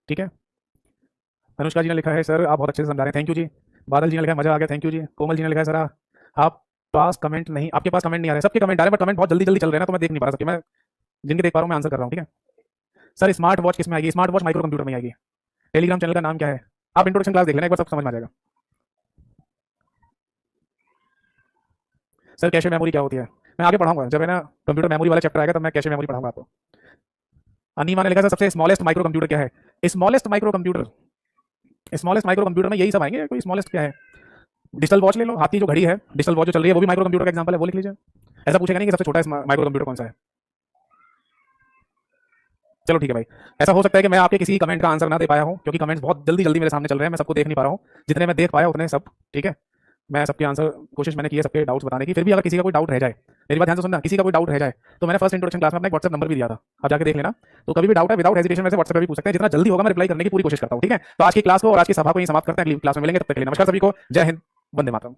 ठीक है। अनुष्का जी ने लिखा है सर आप बहुत अच्छे से समझा रहे हैं, थैंक यू जी। बादल जी ने लिखा है मजा आ गया, थैंक यू जी। कोमल जी ने लिखा है सर आप पास कमेंट नहीं, आपके पास कमेंट नहीं आ रहे, सबके कमेंट आ रहे हैं बट कमेंट बहुत जल्दी जल्दी चल रहे हैं ना, तो मैं देख नहीं पा रहा सबके। मैं जिनके देख पा रहा हूँ मैं आंसर कर रहा हूँ। ठीक है सर, स्मार्ट वॉच किस में आएगी? स्मार्ट वॉच माइक्रो कंप्यूटर में आएगी। टेलीग्राम चैनल का नाम क्या है? आप इंट्रोडक्शन क्लास देख लेना, एक बार सब समझ में आ जाएगा। सर कैशे मेमोरी क्या होती है? मैं आगे पढ़ाऊंगा, जब है ना कंप्यूटर मेमोरी वाला चैप्टर आएगा तब मैं कैशे मेमोरी पढ़ाऊंगा आपको। अनीमा ने लिखा सर सबसे स्मॉलेस्ट माइक्रो कंप्यूटर क्या है? Smallest micro computer, smallest micro computer में यही सब आएंगे, कोई स्मॉलेस्ट क्या है? डिजिटल वॉच ले लो, हाथ की जो घड़ी है डिजिटल वॉच जो चल रही है वो भी माइक्रो कंप्यूटर का एग्जांपल है, वो लिख लीजिए। ऐसा पूछेगा नहीं कि सबसे छोटा माइक्रो कंप्यूटर कौन सा है। चलो ठीक है भाई। ऐसा हो सकता है कि मैं आपके किसी कमेंट का आंसर ना दे पाया हूँ क्योंकि कमेंट्स बहुत जल्दी जल्दी मेरे सामने चल रहे हैं, मैं सबको देख नहीं पा रहा हूँ। जितने मैं देख पाया उतने सब ठीक है। मैं सबके आंसर कोशिश मैंने की है सबके डाउट्स बताने की। फिर भी अगर किसी का कोई डाउट रह जाए, मेरी बात ध्यान से सुनना, किसी का कोई डाउट रह जाए तो मैंने फर्स्ट इंट्रोडक्शन क्लास में अपना एक व्हाट्सएप नंबर भी दिया था, आप जाके देख लेना। तो कभी भी डाउट है विदाउट हेजिटेशन में से व्हाट्सएप पे भी पूछ सकते हैं, जितना जल्दी होगा मैं रिप्लाई करने की पूरी कोशिश करता हूँ। ठीक है, तो आज की क्लास को और आज की सभा को यहीं समाप्त करते हैं, अगली क्लास में मिलेंगे, तब तक के लिए नमस्कार सभी को, जय हिंद, वंदे मातरम।